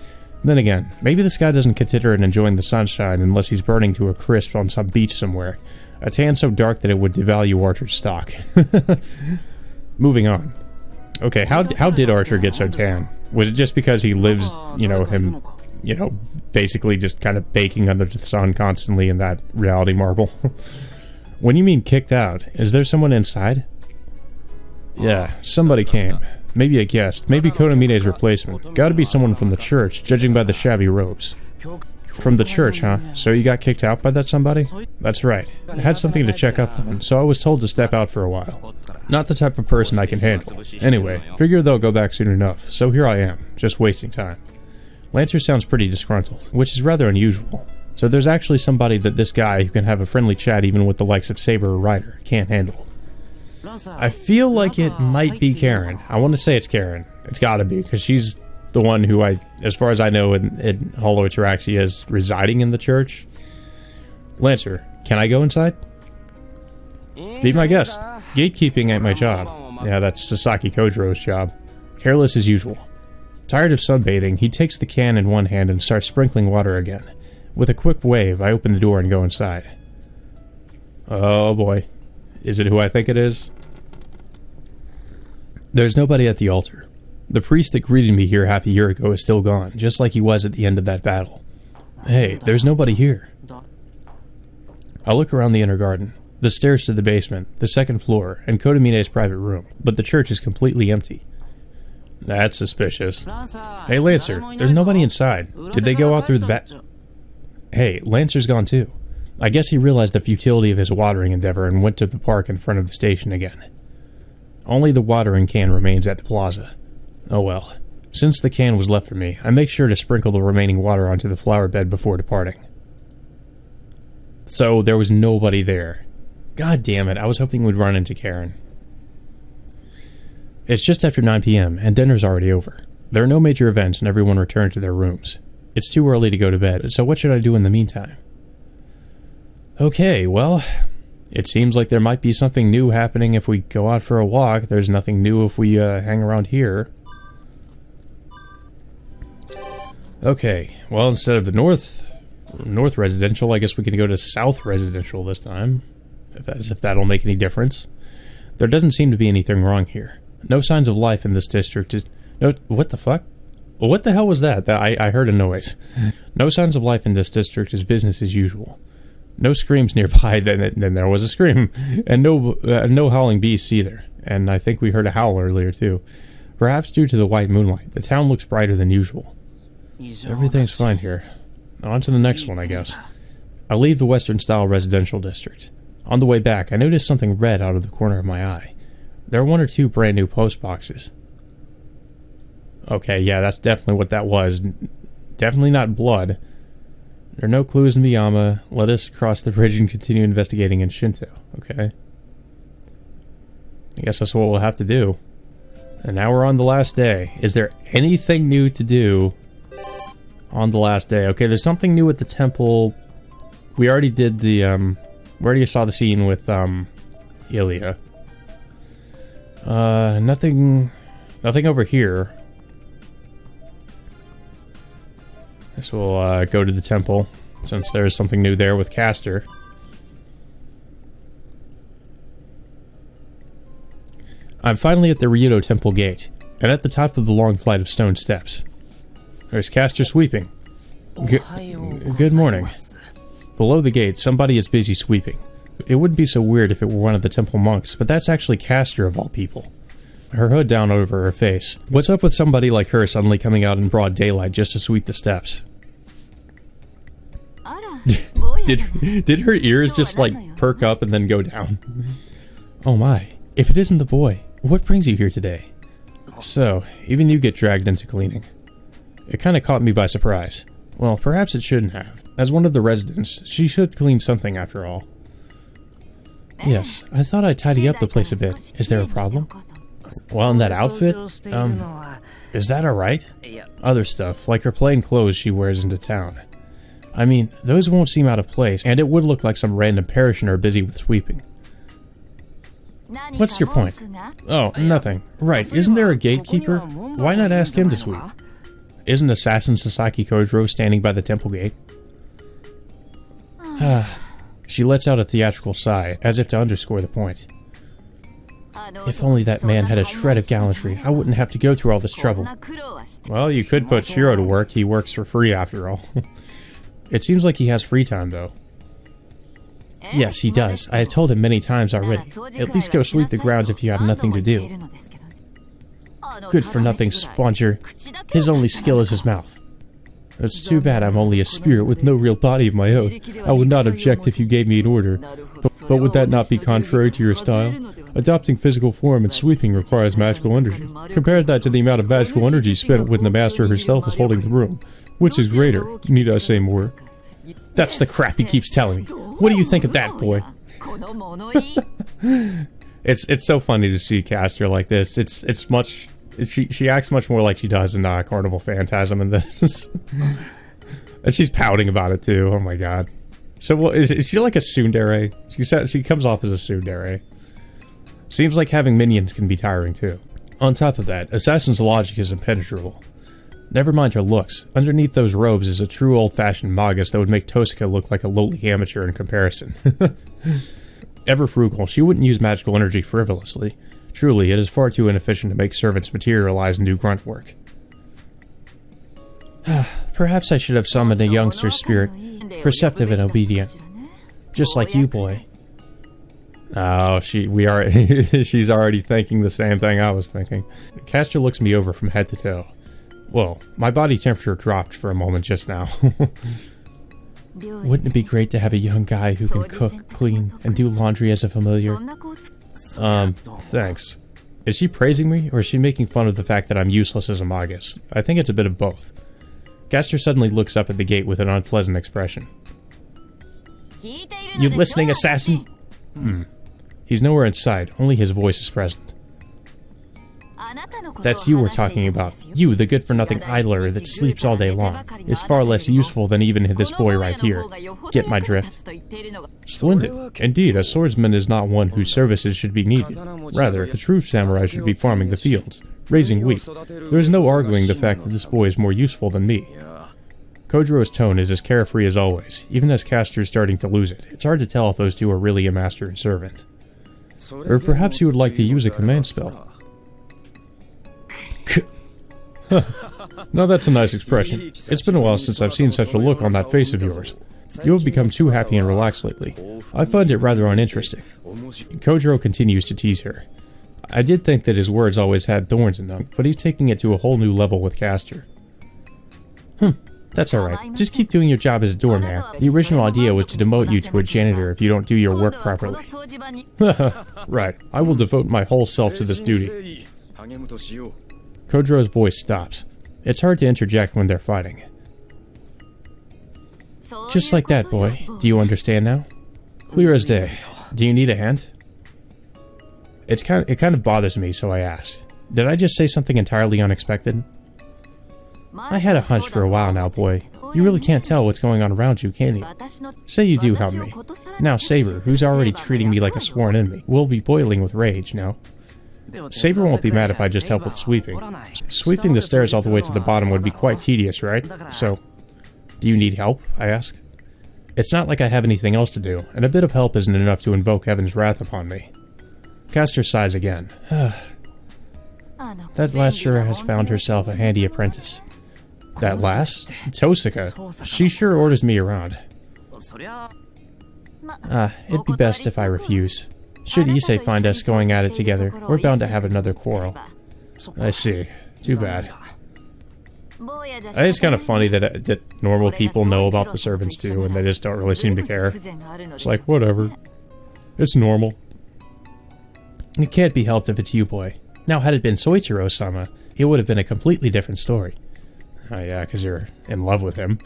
S1: Then again, maybe this guy doesn't consider it enjoying the sunshine unless he's burning to a crisp on some beach somewhere. A tan so dark that it would devalue Archer's stock. Moving on. Okay, how did Archer get so tan? Was it just because he lives, basically just kind of baking under the sun constantly in that reality marble? When you mean kicked out, is there someone inside? Yeah, somebody came. Maybe a guest. Maybe Kodamine's replacement. Gotta be someone from the church, judging by the shabby robes. From the church, huh? So you got kicked out by that somebody? That's right. I had something to check up on, so I was told to step out for a while. Not the type of person I can handle. Anyway, figure they'll go back soon enough, so here I am, just wasting time. Lancer sounds pretty disgruntled, which is rather unusual. So there's actually somebody that this guy who can have a friendly chat even with the likes of Saber or Ryder can't handle. I feel like it might be Karen. I want to say it's Karen. It's gotta be, because she's the one who as far as I know, in Hollow Ataraxia is residing in the church. Lancer, can I go inside? Be my guest. Gatekeeping ain't my job. Yeah, that's Sasaki Kojiro's job. Careless as usual. Tired of sunbathing, he takes the can in one hand and starts sprinkling water again. With a quick wave, I open the door and go inside. Oh boy. Is it who I think it is? There's nobody at the altar. The priest that greeted me here half a year ago is still gone, just like he was at the end of that battle. Hey, there's nobody here. I look around the inner garden, the stairs to the basement, the second floor, and Kodamine's private room, but the church is completely empty. That's suspicious. Hey, Lancer, there's nobody inside. Did they go out through the back? Hey, Lancer's gone too. I guess he realized the futility of his watering endeavor and went to the park in front of the station again. Only the watering can remains at the plaza. Oh well. Since the can was left for me, I make sure to sprinkle the remaining water onto the flower bed before departing. So, there was nobody there. God damn it, I was hoping we'd run into Karen. It's just after 9 p.m., and dinner's already over. There are no major events, and everyone returned to their rooms. It's too early to go to bed, so what should I do in the meantime? Okay, well, it seems like there might be something new happening if we go out for a walk. There's nothing new if we hang around here. Okay, well, instead of the north residential, I guess we can go to south residential this time, if that'll make any difference. There doesn't seem to be anything wrong here. No signs of life in this district is... No, what the fuck? What the hell was that? I heard a noise. No signs of life in this district is business as usual. No screams nearby, then there was a scream. And no howling beasts either. And I think we heard a howl earlier too. Perhaps due to the white moonlight, the town looks brighter than usual. Everything's fine here. On to the next one, I guess. I leave the western-style residential district. On the way back, I noticed something red out of the corner of my eye. There are 1 or 2 brand new post boxes. Okay, yeah, that's definitely what that was. Definitely not blood. There are no clues in Miyama. Let us cross the bridge and continue investigating in Shinto. Okay. I guess that's what we'll have to do. And now we're on the last day. Is there anything new to do On the last day. Okay, there's something new at the temple. We already did the, we already saw the scene with, Ilya. Nothing over here. Guess we'll, go to the temple, since there's something new there with Castor. I'm finally at the Ryudo Temple gate, and at the top of the long flight of stone steps. There's Castor sweeping. Good morning. Below the gate, somebody is busy sweeping. It wouldn't be so weird if it were one of the temple monks, but that's actually Castor of all people. Her hood down over her face. What's up with somebody like her suddenly coming out in broad daylight just to sweep the steps? Did her ears just like perk up and then go down? Oh my, if it isn't the boy, what brings you here today? So, even you get dragged into cleaning. It kinda caught me by surprise. Well, perhaps it shouldn't have. As one of the residents, she should clean something after all. Yes, I thought I'd tidy up the place a bit. Is there a problem? Well, in that outfit? Is that alright? Other stuff, like her plain clothes she wears into town. I mean, those won't seem out of place, and it would look like some random parishioner busy with sweeping. What's your point? Oh, nothing. Right, isn't there a gatekeeper? Why not ask him to sweep? Isn't Assassin Sasaki Kojiro standing by the temple gate? She lets out a theatrical sigh, as if to underscore the point. If only that man had a shred of gallantry, I wouldn't have to go through all this trouble. Well, you could put Shiro to work. He works for free after all. It seems like he has free time, though. Yes, he does. I have told him many times already. At least go sweep the grounds if you have nothing to do. Good-for-nothing sponger. His only skill is his mouth. It's too bad I'm only a spirit with no real body of my own. I would not object if you gave me an order. But would that not be contrary to your style? Adopting physical form and sweeping requires magical energy. Compare that to the amount of magical energy spent when the master herself is holding the broom. Which is greater? Need I say more? That's the crap he keeps telling me. What do you think of that, boy? It's so funny to see Castor like this. She acts much more like she does in Carnival Phantasm in this. And she's pouting about it too. Oh my god. So what is she like a tsundere? She comes off as a tsundere. Seems like having minions can be tiring too. On top of that, Assassin's logic is impenetrable. Never mind her looks. Underneath those robes is a true old-fashioned magus that would make Tosca look like a lowly amateur in comparison. Ever frugal, she wouldn't use magical energy frivolously. Truly, it is far too inefficient to make servants materialize and do grunt work. Perhaps I should have summoned a youngster's spirit, perceptive and obedient. Just like you, boy. Oh, she's already thinking the same thing I was thinking. Castor looks me over from head to toe. Whoa, my body temperature dropped for a moment just now. Wouldn't it be great to have a young guy who can cook, clean, and do laundry as a familiar? Thanks. Is she praising me, or is she making fun of the fact that I'm useless as a magus? I think it's a bit of both. Castor suddenly looks up at the gate with an unpleasant expression. You listening, assassin? He's nowhere in sight, only his voice is present. That's you we're talking about. You, the good-for-nothing idler that sleeps all day long, is far less useful than even this boy right here. Get my drift? Splendid. Indeed, a swordsman is not one whose services should be needed. Rather, the true samurai should be farming the fields, raising wheat. There is no arguing the fact that this boy is more useful than me. Kojiro's tone is as carefree as always, even as Castor is starting to lose it. It's hard to tell if those two are really a master and servant. Or perhaps you would like to use a command spell. Now that's a nice expression. It's been a while since I've seen such a look on that face of yours. You have become too happy and relaxed lately. I find it rather uninteresting. Kojiro continues to tease her. I did think that his words always had thorns in them, but he's taking it to a whole new level with Castor. That's alright. Just keep doing your job as a doorman. The original idea was to demote you to a janitor if you don't do your work properly. Right. I will devote my whole self to this duty. Kojiro's voice stops. It's hard to interject when they're fighting. Just like that, boy. Do you understand now? Clear as day. Do you need a hand? It kind of bothers me, so I asked. Did I just say something entirely unexpected? I had a hunch for a while now, boy. You really can't tell what's going on around you, can you? Say you do help me. Now Saber, who's already treating me like a sworn enemy, will be boiling with rage now. Saber won't be mad if I just help with sweeping. Sweeping the stairs all the way to the bottom would be quite tedious, right? So, do you need help? I ask. It's not like I have anything else to do, and a bit of help isn't enough to invoke Heaven's wrath upon me. Caster sighs again. That lass sure has found herself a handy apprentice. That lass? Tosika. She sure orders me around. It'd be best if I refuse. Should Issei find us going at it together, we're bound to have another quarrel. I see. Too bad. I think it's kind of funny that normal people know about the servants too, and they just don't really seem to care. It's like, whatever. It's normal. It can't be helped if it's you, boy. Now, had it been Soichiro-sama, it would have been a completely different story. Oh yeah, because you're in love with him.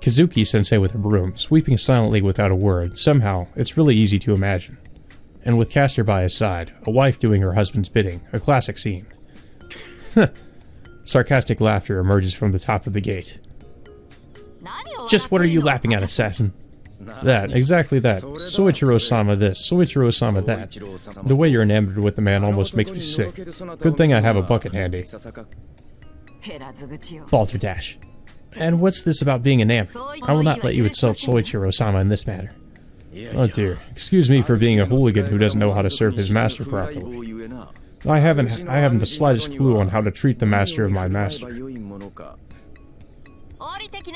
S1: Kazuki-sensei with a broom, sweeping silently without a word. Somehow, it's really easy to imagine. And with Caster by his side, a wife doing her husband's bidding, a classic scene. Sarcastic laughter emerges from the top of the gate. Just what are you laughing at, assassin? That, exactly that. Soichiro-sama this, Soichiro-sama that. The way you're enamored with the man almost makes me sick. Good thing I have a bucket handy. Balderdash. And what's this about being enamored? I will not let you insult Soichiro-sama in this matter. Oh dear, excuse me for being a hooligan who doesn't know how to serve his master properly. I haven't the slightest clue on how to treat the master of my master.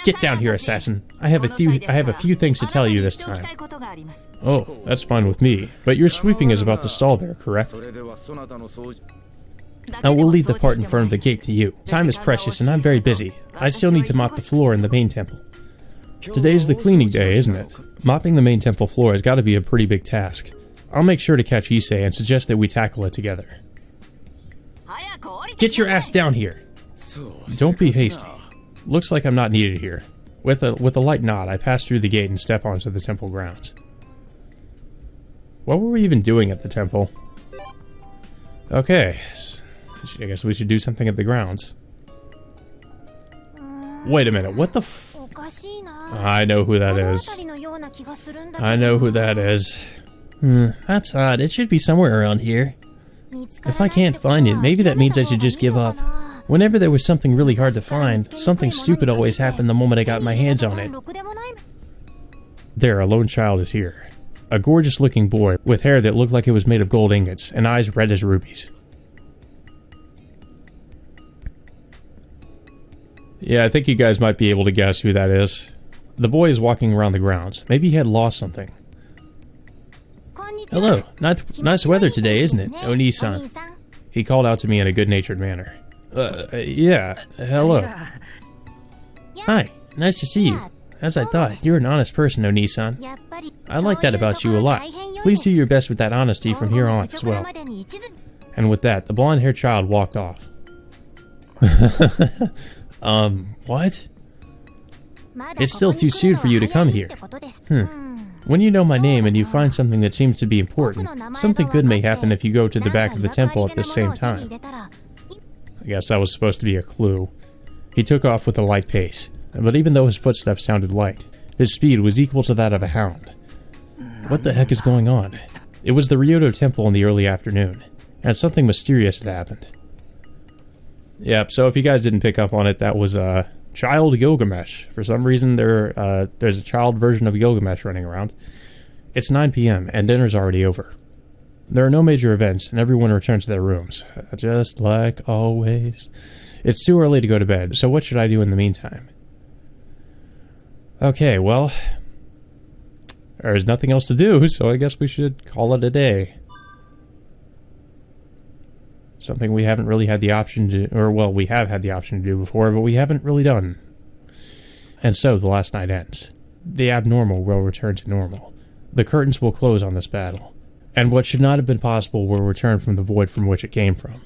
S1: Get down here, assassin. I have a few things to tell you this time. Oh, that's fine with me. But your sweeping is about to stall there, correct? I will leave the part in front of the gate to you. Time is precious and I'm very busy. I still need to mop the floor in the main temple. Today's the cleaning day, isn't it? Mopping the main temple floor has got to be a pretty big task. I'll make sure to catch Issei and suggest that we tackle it together. Get your ass down here! Don't be hasty. Looks like I'm not needed here. With a light nod, I pass through the gate and step onto the temple grounds. What were we even doing at the temple? Okay, I guess we should do something at the grounds. Wait a minute, what the f... I know who that is. I know who that is. That's odd, it should be somewhere around here. If I can't find it, maybe that means I should just give up. Whenever there was something really hard to find, something stupid always happened the moment I got my hands on it. There, a lone child is here. A gorgeous-looking boy with hair that looked like it was made of gold ingots and eyes red as rubies. Yeah, I think you guys might be able to guess who that is. The boy is walking around the grounds. Maybe he had lost something. Hello, nice weather today, isn't it, Oni-san? He called out to me in a good-natured manner. Yeah, hello. Hi, nice to see you. As I thought, you're an honest person, Oni-san. I like that about you a lot. Please do your best with that honesty from here on as well. And with that, the blonde-haired child walked off. What? It's still too soon for you to come here. When you know my name and you find something that seems to be important, something good may happen if you go to the back of the temple at the same time. I guess that was supposed to be a clue. He took off with a light pace, but even though his footsteps sounded light, his speed was equal to that of a hound. What the heck is going on? It was the Ryoto Temple in the early afternoon, and something mysterious had happened. Yep, so if you guys didn't pick up on it, that was Child Gilgamesh. For some reason, there's a child version of Gilgamesh running around. It's 9 p.m. and dinner's already over. There are no major events, and everyone returns to their rooms. Just like always. It's too early to go to bed, so what should I do in the meantime? Okay, well, there's nothing else to do, so I guess we should call it a day. Something we haven't really had the option to, or well, we have had the option to do before, but we haven't really done. And so the last night ends. The abnormal will return to normal. The curtains will close on this battle. And what should not have been possible will return from the void from which it came from.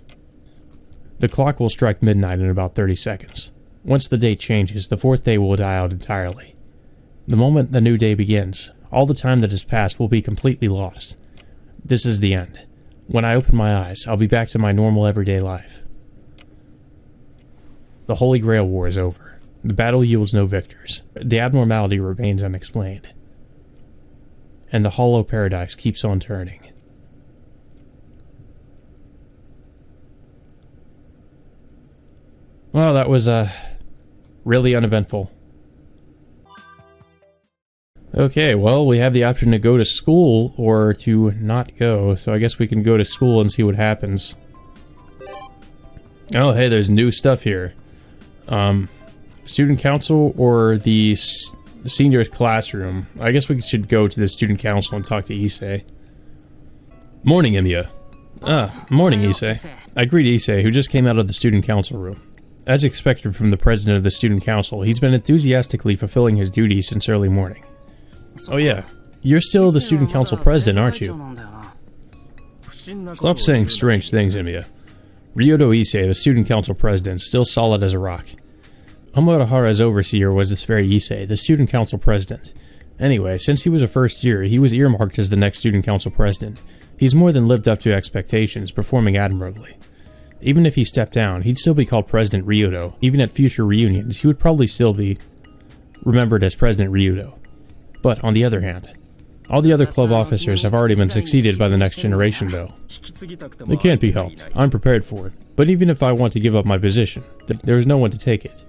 S1: The clock will strike midnight in about 30 seconds. Once the date changes, the fourth day will die out entirely. The moment the new day begins, all the time that has passed will be completely lost. This is the end. When I open my eyes, I'll be back to my normal everyday life. The Holy Grail War is over. The battle yields no victors. The abnormality remains unexplained. And the hollow paradise keeps on turning. Well, that was, really uneventful. Okay, well, we have the option to go to school or to not go, so I guess we can go to school and see what happens. Oh, hey, there's new stuff here. Student council or the seniors classroom. I guess we should go to the student council and talk to Issei. Morning, Emiya. Morning, Issei. I greet Issei, who just came out of the student council room. As expected from the president of the student council, he's been enthusiastically fulfilling his duties since early morning. Oh yeah, you're still the student council president, aren't you? Stop saying strange things, Emiya. Ryoto Issei, the student council president, still solid as a rock. Homurahara's overseer was this very Issei, the student council president. Anyway, since he was a first year, he was earmarked as the next student council president. He's more than lived up to expectations, performing admirably. Even if he stepped down, he'd still be called President Ryudo. Even at future reunions, he would probably still be remembered as President Ryudo. But on the other hand, all the other club officers have already been succeeded by the next generation, though. It can't be helped. I'm prepared for it. But even if I want to give up my position, there is no one to take it.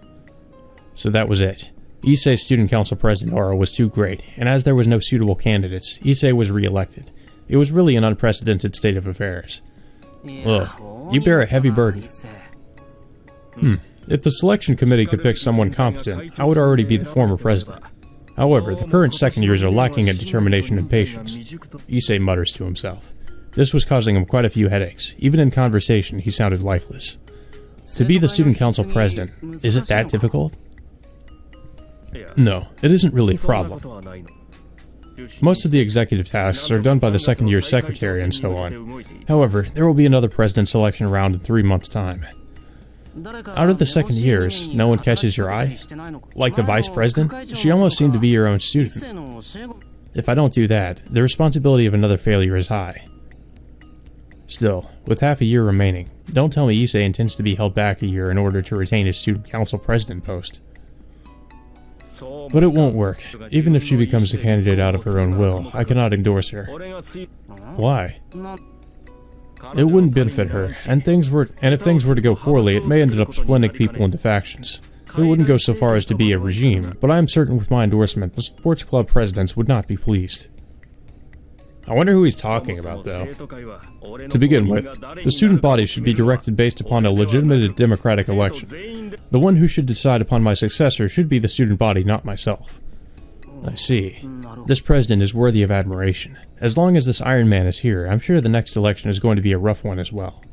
S1: So that was it. Issei's student council president aura was too great, and as there was no suitable candidates, Issei was re-elected. It was really an unprecedented state of affairs. Ugh, you bear a heavy burden. If the selection committee could pick someone competent, I would already be the former president. However, the current second years are lacking in determination and patience. Issei mutters to himself. This was causing him quite a few headaches. Even in conversation, he sounded lifeless. To be the student council president, is it that difficult? No, it isn't really a problem. Most of the executive tasks are done by the second year secretary and so on. However, there will be another president selection round in 3 months' time. Out of the second years, no one catches your eye? Like the vice president? She almost seemed to be your own student. If I don't do that, the responsibility of another failure is high. Still, with half a year remaining, don't tell me Issei intends to be held back a year in order to retain his student council president post. But it won't work. Even if she becomes a candidate out of her own will, I cannot endorse her. Why? It wouldn't benefit her, and if things were to go poorly, it may end up splitting people into factions. It wouldn't go so far as to be a regime, but I am certain with my endorsement, the sports club presidents would not be pleased. I wonder who he's talking about, though. To begin with, the student body should be directed based upon a legitimate democratic election. The one who should decide upon my successor should be the student body, not myself. I see. This president is worthy of admiration. As long as this Iron Man is here, I'm sure the next election is going to be a rough one as well.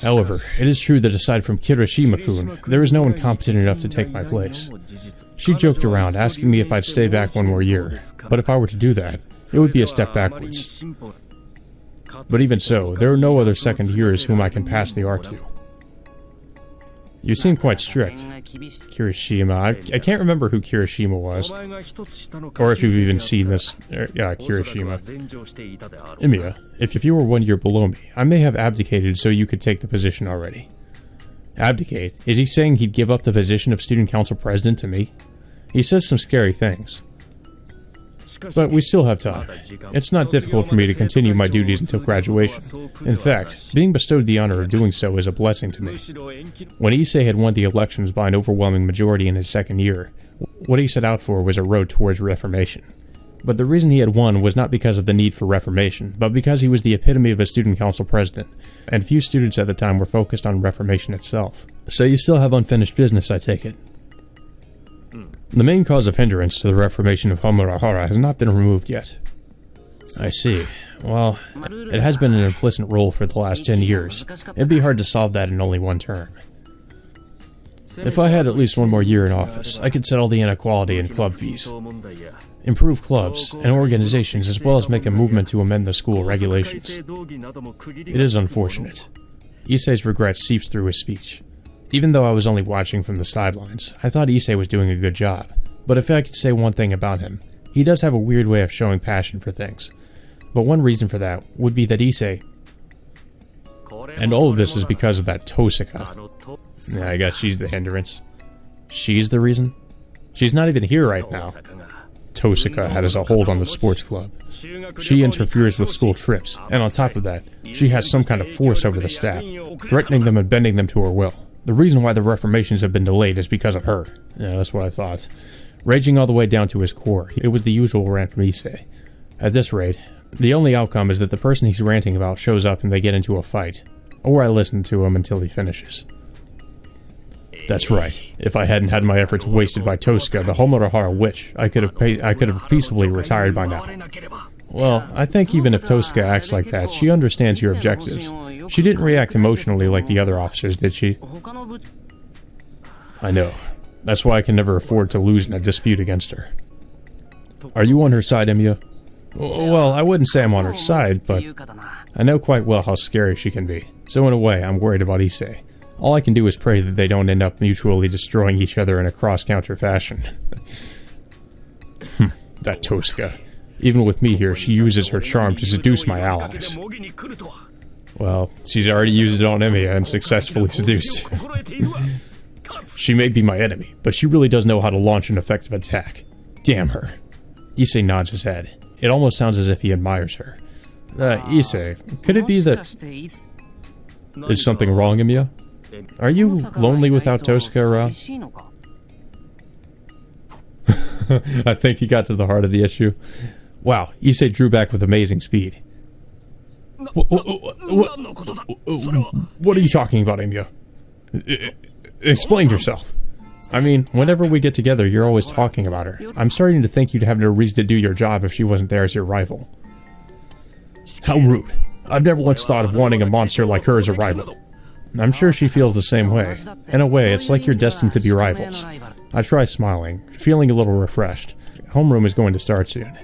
S1: However, it is true that aside from Kirishima-kun, there is no one competent enough to take my place. She joked around, asking me if I'd stay back one more year, but if I were to do that, it would be a step backwards. But even so, there are no other second years whom I can pass the art to. You seem quite strict. Kirishima. I can't remember who Kirishima was. Or if you've even seen this. Kirishima. Emiya, if you were 1 year below me, I may have abdicated so you could take the position already. Abdicate? Is he saying he'd give up the position of student council president to me? He says some scary things. But we still have time. It's not difficult for me to continue my duties until graduation. In fact, being bestowed the honor of doing so is a blessing to me. When Issei had won the elections by an overwhelming majority in his second year, what he set out for was a road towards reformation. But the reason he had won was not because of the need for reformation, but because he was the epitome of a student council president, and few students at the time were focused on reformation itself. So you still have unfinished business, I take it. The main cause of hindrance to the reformation of Homurahara has not been removed yet. I see. Well, it has been an implicit role for the last 10 years. It'd be hard to solve that in only one term. If I had at least 1 more year in office, I could settle the inequality in club fees, improve clubs and organizations, as well as make a movement to amend the school regulations. It is unfortunate. Issei's regret seeps through his speech. Even though I was only watching from the sidelines, I thought Issei was doing a good job. But if I could say one thing about him, he does have a weird way of showing passion for things. But one reason for that would be that Issei... And all of this is because of that Tosaka. Yeah, I guess she's the hindrance. She's the reason? She's not even here right now. Tosaka has a hold on the sports club. She interferes with school trips, and on top of that, she has some kind of force over the staff, threatening them and bending them to her will. The reason why the reformations have been delayed is because of her. Yeah, that's what I thought. Raging all the way down to his core, it was the usual rant from Issei. At this rate, the only outcome is that the person he's ranting about shows up and they get into a fight. Or I listen to him until he finishes. That's right. If I hadn't had my efforts wasted by Tosaka, the Homonohara witch, I could have peacefully retired by now. Well, I think even if Tosaka acts like that, she understands your objectives. She didn't react emotionally like the other officers, did she? I know. That's why I can never afford to lose in a dispute against her. Are you on her side, Emiya? Well, I wouldn't say I'm on her side, but I know quite well how scary she can be. So in a way, I'm worried about Issei. All I can do is pray that they don't end up mutually destroying each other in a cross-counter fashion. That Tosaka. Even with me here, she uses her charm to seduce my allies. Well, she's already used it on Emiya and successfully seduced. She may be my enemy, but she really does know how to launch an effective attack. Damn her. Issei nods his head. It almost sounds as if he admires her. Issei, could it be that... Is something wrong, Emiya? Are you lonely without Tosaka around? I think he got to the heart of the issue. Wow, Issei drew back with amazing speed. What are you talking about, Emiya? Explain yourself. I mean, whenever we get together, you're always talking about her. I'm starting to think you'd have no reason to do your job if she wasn't there as your rival. How rude. I've never once thought of wanting a monster like her as a rival. I'm sure she feels the same way. In a way, it's like you're destined to be rivals. I try smiling, feeling a little refreshed. Homeroom is going to start soon.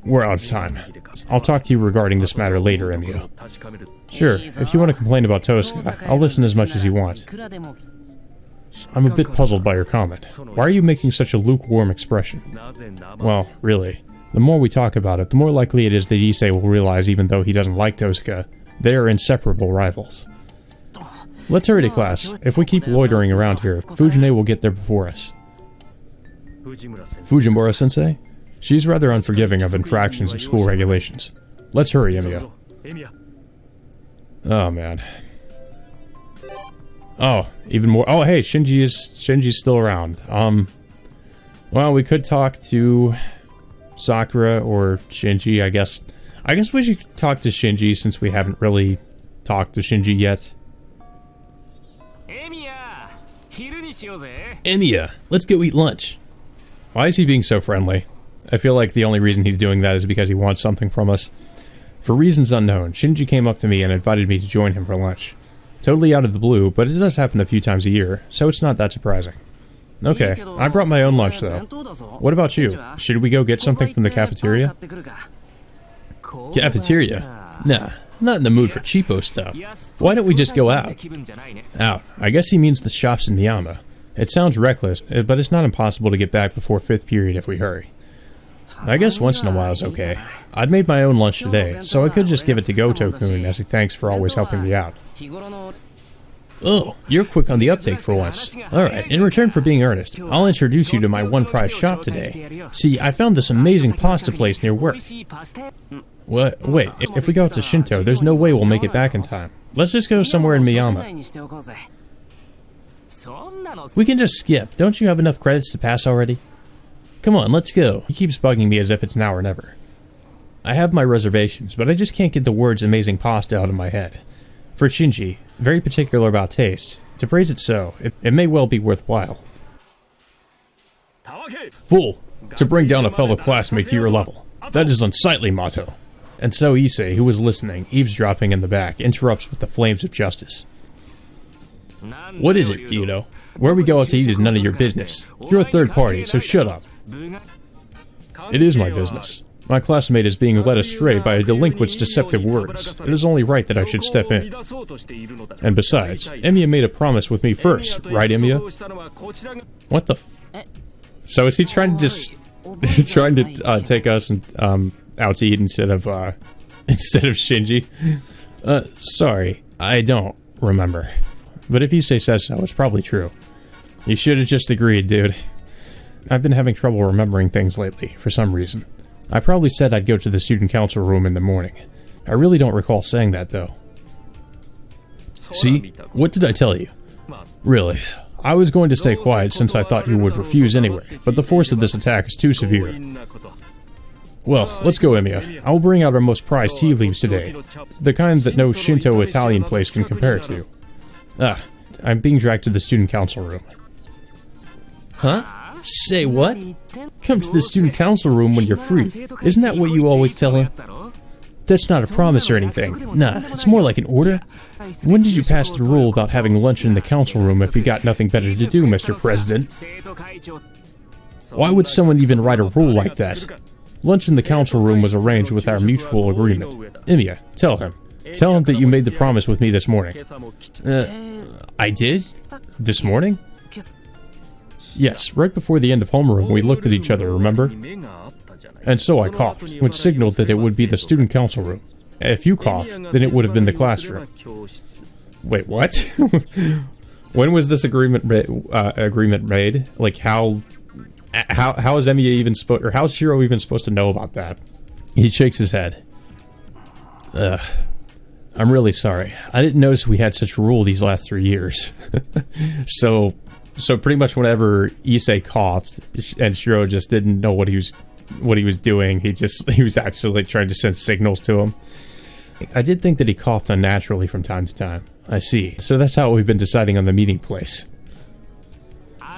S1: We're out of time. I'll talk to you regarding this matter later, Emiya. Sure, if you want to complain about Tosaka, I'll listen as much as you want. I'm a bit puzzled by your comment. Why are you making such a lukewarm expression? Well, really, the more we talk about it, the more likely it is that Issei will realize even though he doesn't like Tosaka, they are inseparable rivals. Let's hurry to class. If we keep loitering around here, Fujine will get there before us. Fujimura-sensei? She's rather unforgiving of infractions of school regulations. Let's hurry, Emiya. Oh, man. Oh, even more. Oh, hey, Shinji's still around. Well, we could talk to Sakura or Shinji, I guess. I guess we should talk to Shinji since we haven't really talked to Shinji yet. Emiya, let's go eat lunch. Why is he being so friendly? I feel like the only reason he's doing that is because he wants something from us. For reasons unknown, Shinji came up to me and invited me to join him for lunch. Totally out of the blue, but it does happen a few times a year, so it's not that surprising. Okay, I brought my own lunch though. What about you? Should we go get something from the cafeteria? Cafeteria? Nah, not in the mood for cheapo stuff. Why don't we just go out? Out. I guess he means the shops in Miyama. It sounds reckless, but it's not impossible to get back before 5th period if we hurry. I guess once in a while is okay. I'd made my own lunch today, so I could just give it to Goto-kun as a thanks for always helping me out. Oh, you're quick on the uptake for once. Alright, in return for being earnest, I'll introduce you to my one prize shop today. See, I found this amazing pasta place near work. What? Wait, if we go out to Shinto, there's no way we'll make it back in time. Let's just go somewhere in Miyama. We can just skip. Don't you have enough credits to pass already? Come on, let's go. He keeps bugging me as if it's now or never. I have my reservations, but I just can't get the words amazing pasta out of my head. For Shinji, very particular about taste, to praise it so, it may well be worthwhile. Fool! To bring down a fellow classmate to your level. That is unsightly, Mato. And so Issei, who was listening, eavesdropping in the back, interrupts with the flames of justice. What is it, Ito? Where we go out to eat is none of your business. You're a third party, so shut up. It is my business. My classmate is being led astray by a delinquent's deceptive words. It is only right that I should step in. And besides, Emiya made a promise with me first, right, Emiya? What the f... So is he trying to just... trying to take us out to eat instead of instead of Shinji. Sorry, I don't remember. But if Issei says so, it's probably true. You should have just agreed, dude. I've been having trouble remembering things lately, for some reason. I probably said I'd go to the student council room in the morning. I really don't recall saying that, though. See? What did I tell you? Really? I was going to stay quiet since I thought you would refuse anyway, but the force of this attack is too severe. Well, let's go, Emiya. I will bring out our most prized tea leaves today. The kind that no Shinto Italian place can compare to. I'm being dragged to the student council room. Huh? Say what? Come to the student council room when you're free. Isn't that what you always tell him? That's not a promise or anything. Nah, it's more like an order. When did you pass the rule about having lunch in the council room if you got nothing better to do, Mr. President? Why would someone even write a rule like that? Lunch in the council room was arranged with our mutual agreement. Emiya, tell him. Tell him that you made the promise with me this morning. I did? This morning? Yes, right before the end of homeroom we looked at each other, remember? And so I coughed, which signaled that it would be the student council room. If you coughed, then it would have been the classroom. Wait, what? When was this agreement made? Like, how is Emiya even supposed, or how's Shiro even supposed to know about that? He shakes his head. I'm really sorry. I didn't notice we had such a rule these last 3 years. So pretty much whenever Issei coughed, and Shiro just didn't know what he was doing, he was actually trying to send signals to him. I did think that he coughed unnaturally from time to time. I see. So that's how we've been deciding on the meeting place.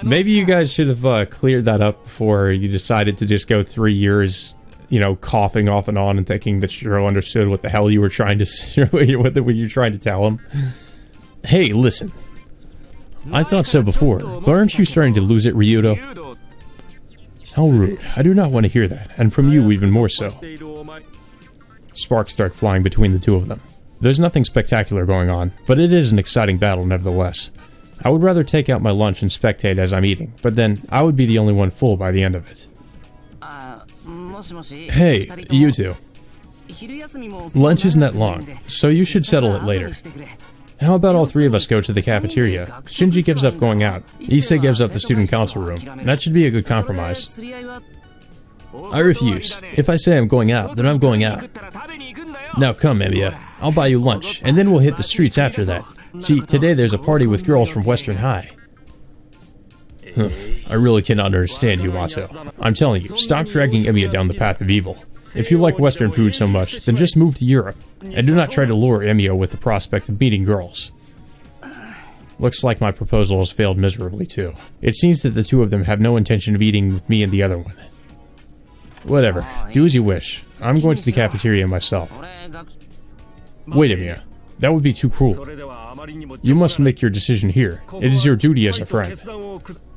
S1: Maybe you guys should have cleared that up before you decided to just go 3 years, you know, coughing off and on and thinking that Shiro understood what the hell you were trying to what you were trying to tell him. Hey, listen. I thought so before, but aren't you starting to lose it, Ryudo? How rude. I do not want to hear that, and from you even more so. Sparks start flying between the two of them. There's nothing spectacular going on, but it is an exciting battle nevertheless. I would rather take out my lunch and spectate as I'm eating, but then I would be the only one full by the end of it. Hey, you two. Lunch isn't that long, so you should settle it later. How about all three of us go to the cafeteria? Shinji gives up going out. Issei gives up the student council room. That should be a good compromise. I refuse. If I say I'm going out, then I'm going out. Now come, Emiya. I'll buy you lunch, and then we'll hit the streets after that. See, today there's a party with girls from Western High. I really cannot understand you, Mato. I'm telling you, stop dragging Emiya down the path of evil. If you like Western food so much, then just move to Europe, and do not try to lure Emiya with the prospect of meeting girls. Looks like my proposal has failed miserably too. It seems that the two of them have no intention of eating with me and the other one. Whatever, do as you wish. I'm going to the cafeteria myself. Wait, Emiya. That would be too cruel. You must make your decision here. It is your duty as a friend.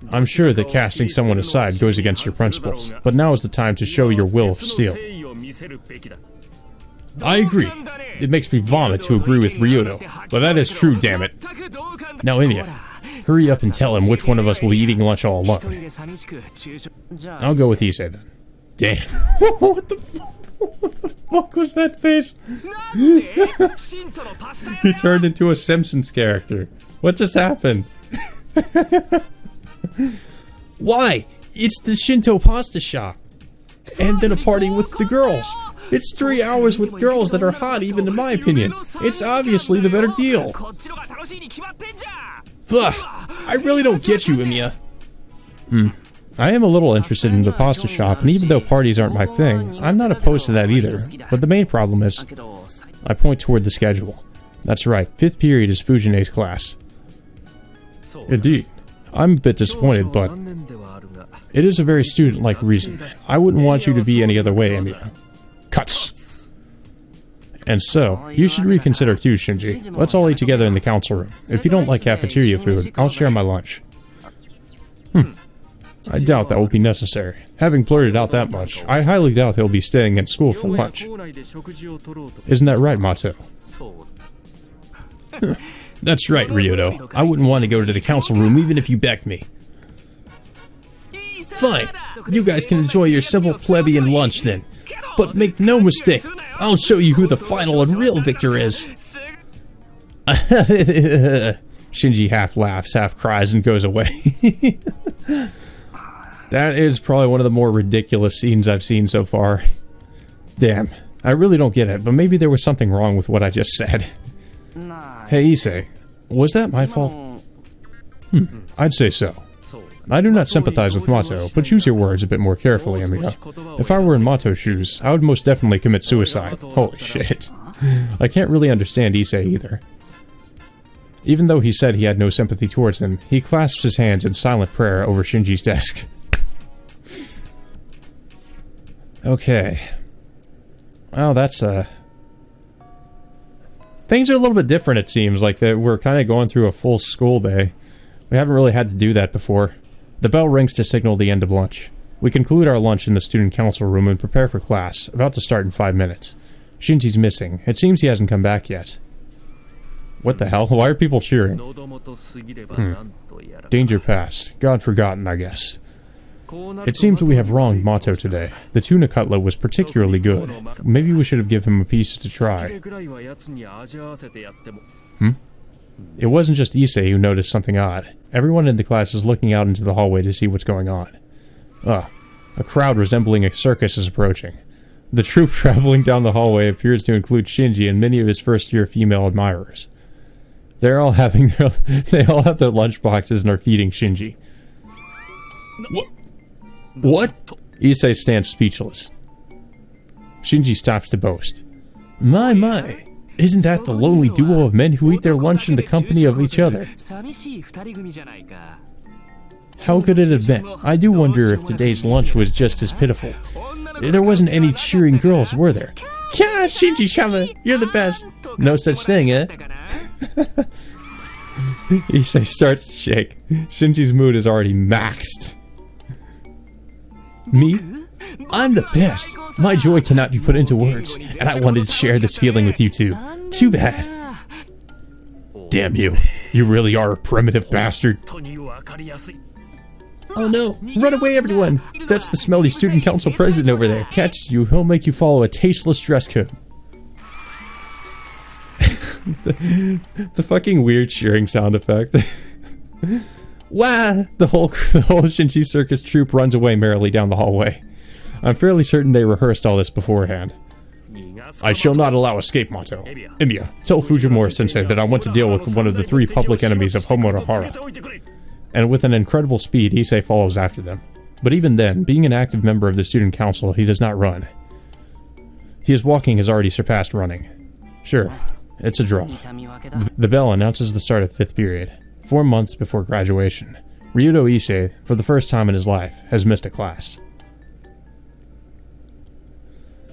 S1: I'm sure that casting someone aside goes against your principles, but now is the time to show your will of steel. I agree. It makes me vomit to agree with Ryudo, but that is true, damn it. Now, Emiya, hurry up and tell him which one of us will be eating lunch all alone. I'll go with Issei then. Damn. What the fuck was that face? He turned into a Simpsons character. What just happened? Why? It's the Shinto pasta shop. And then a party with the girls. It's 3 hours with girls that are hot, even in my opinion. It's obviously the better deal. Ugh, I really don't get you, Emiya. I am a little interested in the pasta shop, and even though parties aren't my thing, I'm not opposed to that either. But the main problem is, I point toward the schedule. That's right, 5th period is Fujine's class. Indeed. I'm a bit disappointed, but it is a very student-like reason. I wouldn't want you to be any other way, Emiya. Cuts! And so, you should reconsider too, Shinji. Let's all eat together in the council room. If you don't like cafeteria food, I'll share my lunch. I doubt that will be necessary. Having blurted out that much, I highly doubt he'll be staying at school for lunch. Isn't that right, Mato? That's right, Ryudo. I wouldn't want to go to the council room even if you begged me. Fine. You guys can enjoy your simple plebeian lunch then. But make no mistake, I'll show you who the final and real victor is. Shinji half laughs, half cries, and goes away. That is probably one of the more ridiculous scenes I've seen so far. Damn, I really don't get it, but maybe there was something wrong with what I just said. Hey Issei, was that my fault? I'd say so. I do not sympathize with Mato, but choose your words a bit more carefully, Amiga. If I were in Mato's shoes, I would most definitely commit suicide. Holy shit. I can't really understand Issei either. Even though he said he had no sympathy towards him, he clasped his hands in silent prayer over Shinji's desk. Okay. Well, that's, things are a little bit different, it seems, like that we're kind of going through a full school day. We haven't really had to do that before. The bell rings to signal the end of lunch. We conclude our lunch in the student council room and prepare for class, about to start in 5 minutes. Shinji's missing. It seems he hasn't come back yet. What the hell? Why are people cheering? Danger past. God forgotten, I guess. It seems we have wronged Mato today. The tuna cutlet was particularly good. Maybe we should have given him a piece to try. It wasn't just Issei who noticed something odd. Everyone in the class is looking out into the hallway to see what's going on. A crowd resembling a circus is approaching. The troop traveling down the hallway appears to include Shinji and many of his first-year female admirers. They all have their lunchboxes and are feeding Shinji. What? Issei stands speechless. Shinji stops to boast. My. Isn't that the lonely duo of men who eat their lunch in the company of each other? How could it have been? I do wonder if today's lunch was just as pitiful. There wasn't any cheering girls, were there? Yeah, Shinji-sama, you're the best. No such thing, eh? Issei starts to shake. Shinji's mood is already maxed. Me? I'm the best. My joy cannot be put into words, and I wanted to share this feeling with you too. Too bad. Damn you. You really are a primitive bastard. Oh no, run away everyone! That's the smelly student council president over there. Catches you, he'll make you follow a tasteless dress code. the fucking weird cheering sound effect. Wah! The whole Shinji circus troupe runs away merrily down the hallway. I'm fairly certain they rehearsed all this beforehand. I shall not allow escape, Mato. Emiya, tell Fujimura-sensei that I want to deal with one of the 3 public enemies of Homonohara. And with an incredible speed, Issei follows after them. But even then, being an active member of the student council, he does not run. His walking has already surpassed running. Sure, it's a draw. The bell announces the start of 5th period, 4 months before graduation. Ryudo Issei, for the first time in his life, has missed a class.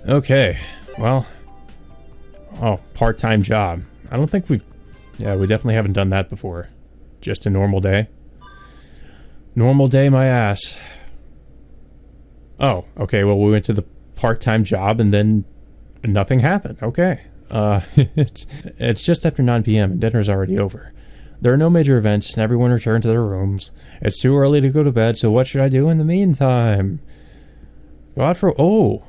S1: Okay, well... Oh, part-time job. I don't think we've... Yeah, we definitely haven't done that before. Just a normal day. Normal day, my ass. Oh, okay, well, we went to the part-time job and then nothing happened. Okay. It's just after 9 p.m. and dinner's already over. There are no major events and everyone returned to their rooms. It's too early to go to bed, so what should I do in the meantime? Go out for... Oh,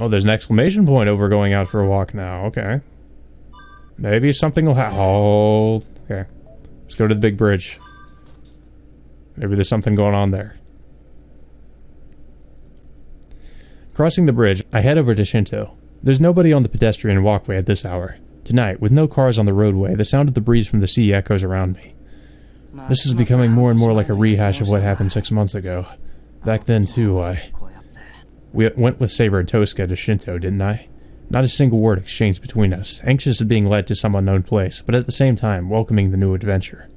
S1: there's an exclamation point over going out for a walk now. Okay. Maybe something will happen. Oh, okay. Let's go to the big bridge. Maybe there's something going on there. Crossing the bridge, I head over to Shinto. There's nobody on the pedestrian walkway at this hour. Tonight, with no cars on the roadway, the sound of the breeze from the sea echoes around me. This is becoming more and more like a rehash of what happened 6 months ago. Back then, too, we went with Saber and Tosca to Shinto, didn't I? Not a single word exchanged between us, anxious of being led to some unknown place, but at the same time, welcoming the new adventure.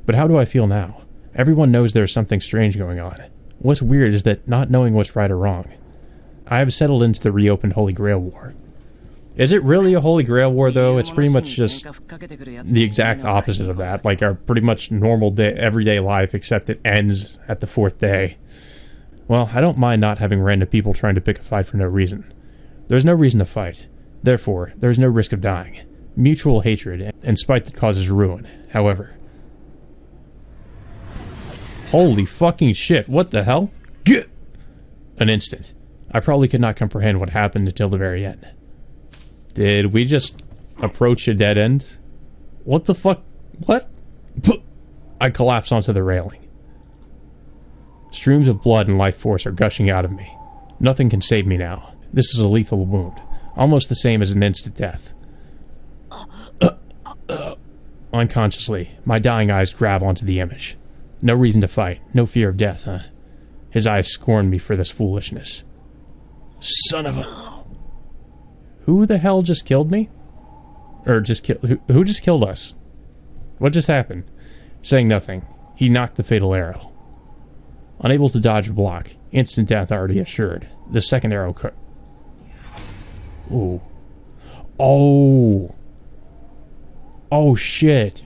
S1: But how do I feel now? Everyone knows there's something strange going on. What's weird is that not knowing what's right or wrong. I have settled into the reopened Holy Grail War. Is it really a Holy Grail War, though? It's pretty much just the exact opposite of that. Like our pretty much normal day, everyday life, except it ends at the 4th day. Well, I don't mind not having random people trying to pick a fight for no reason. There's no reason to fight. Therefore, there's no risk of dying. Mutual hatred and spite that causes ruin, however. Holy fucking shit, what the hell? An instant. I probably could not comprehend what happened until the very end. Did we just approach a dead end? What the fuck? What? I collapse onto the railing. Streams of blood and life force are gushing out of me. Nothing can save me now. This is a lethal wound. Almost the same as an instant death. Unconsciously, my dying eyes grab onto the image. No reason to fight. No fear of death, huh? His eyes scorn me for this foolishness. Son of a... Who the hell just killed me? Or just killed... Who just killed us? What just happened? Saying nothing, he knocked the fatal arrow. Unable to dodge or block. Instant death already assured. The second arrow cut... Ooh. Oh. Oh, shit.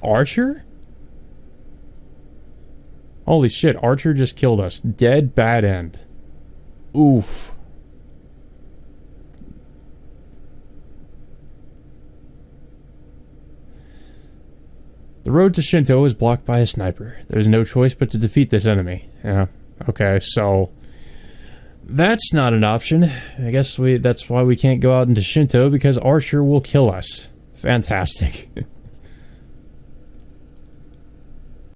S1: Archer? Holy shit, Archer just killed us. Dead bad end. Oof. The road to Shinto is blocked by a sniper. There's no choice but to defeat this enemy. Yeah, okay, so... That's not an option. I guess that's why we can't go out into Shinto, because Archer will kill us. Fantastic.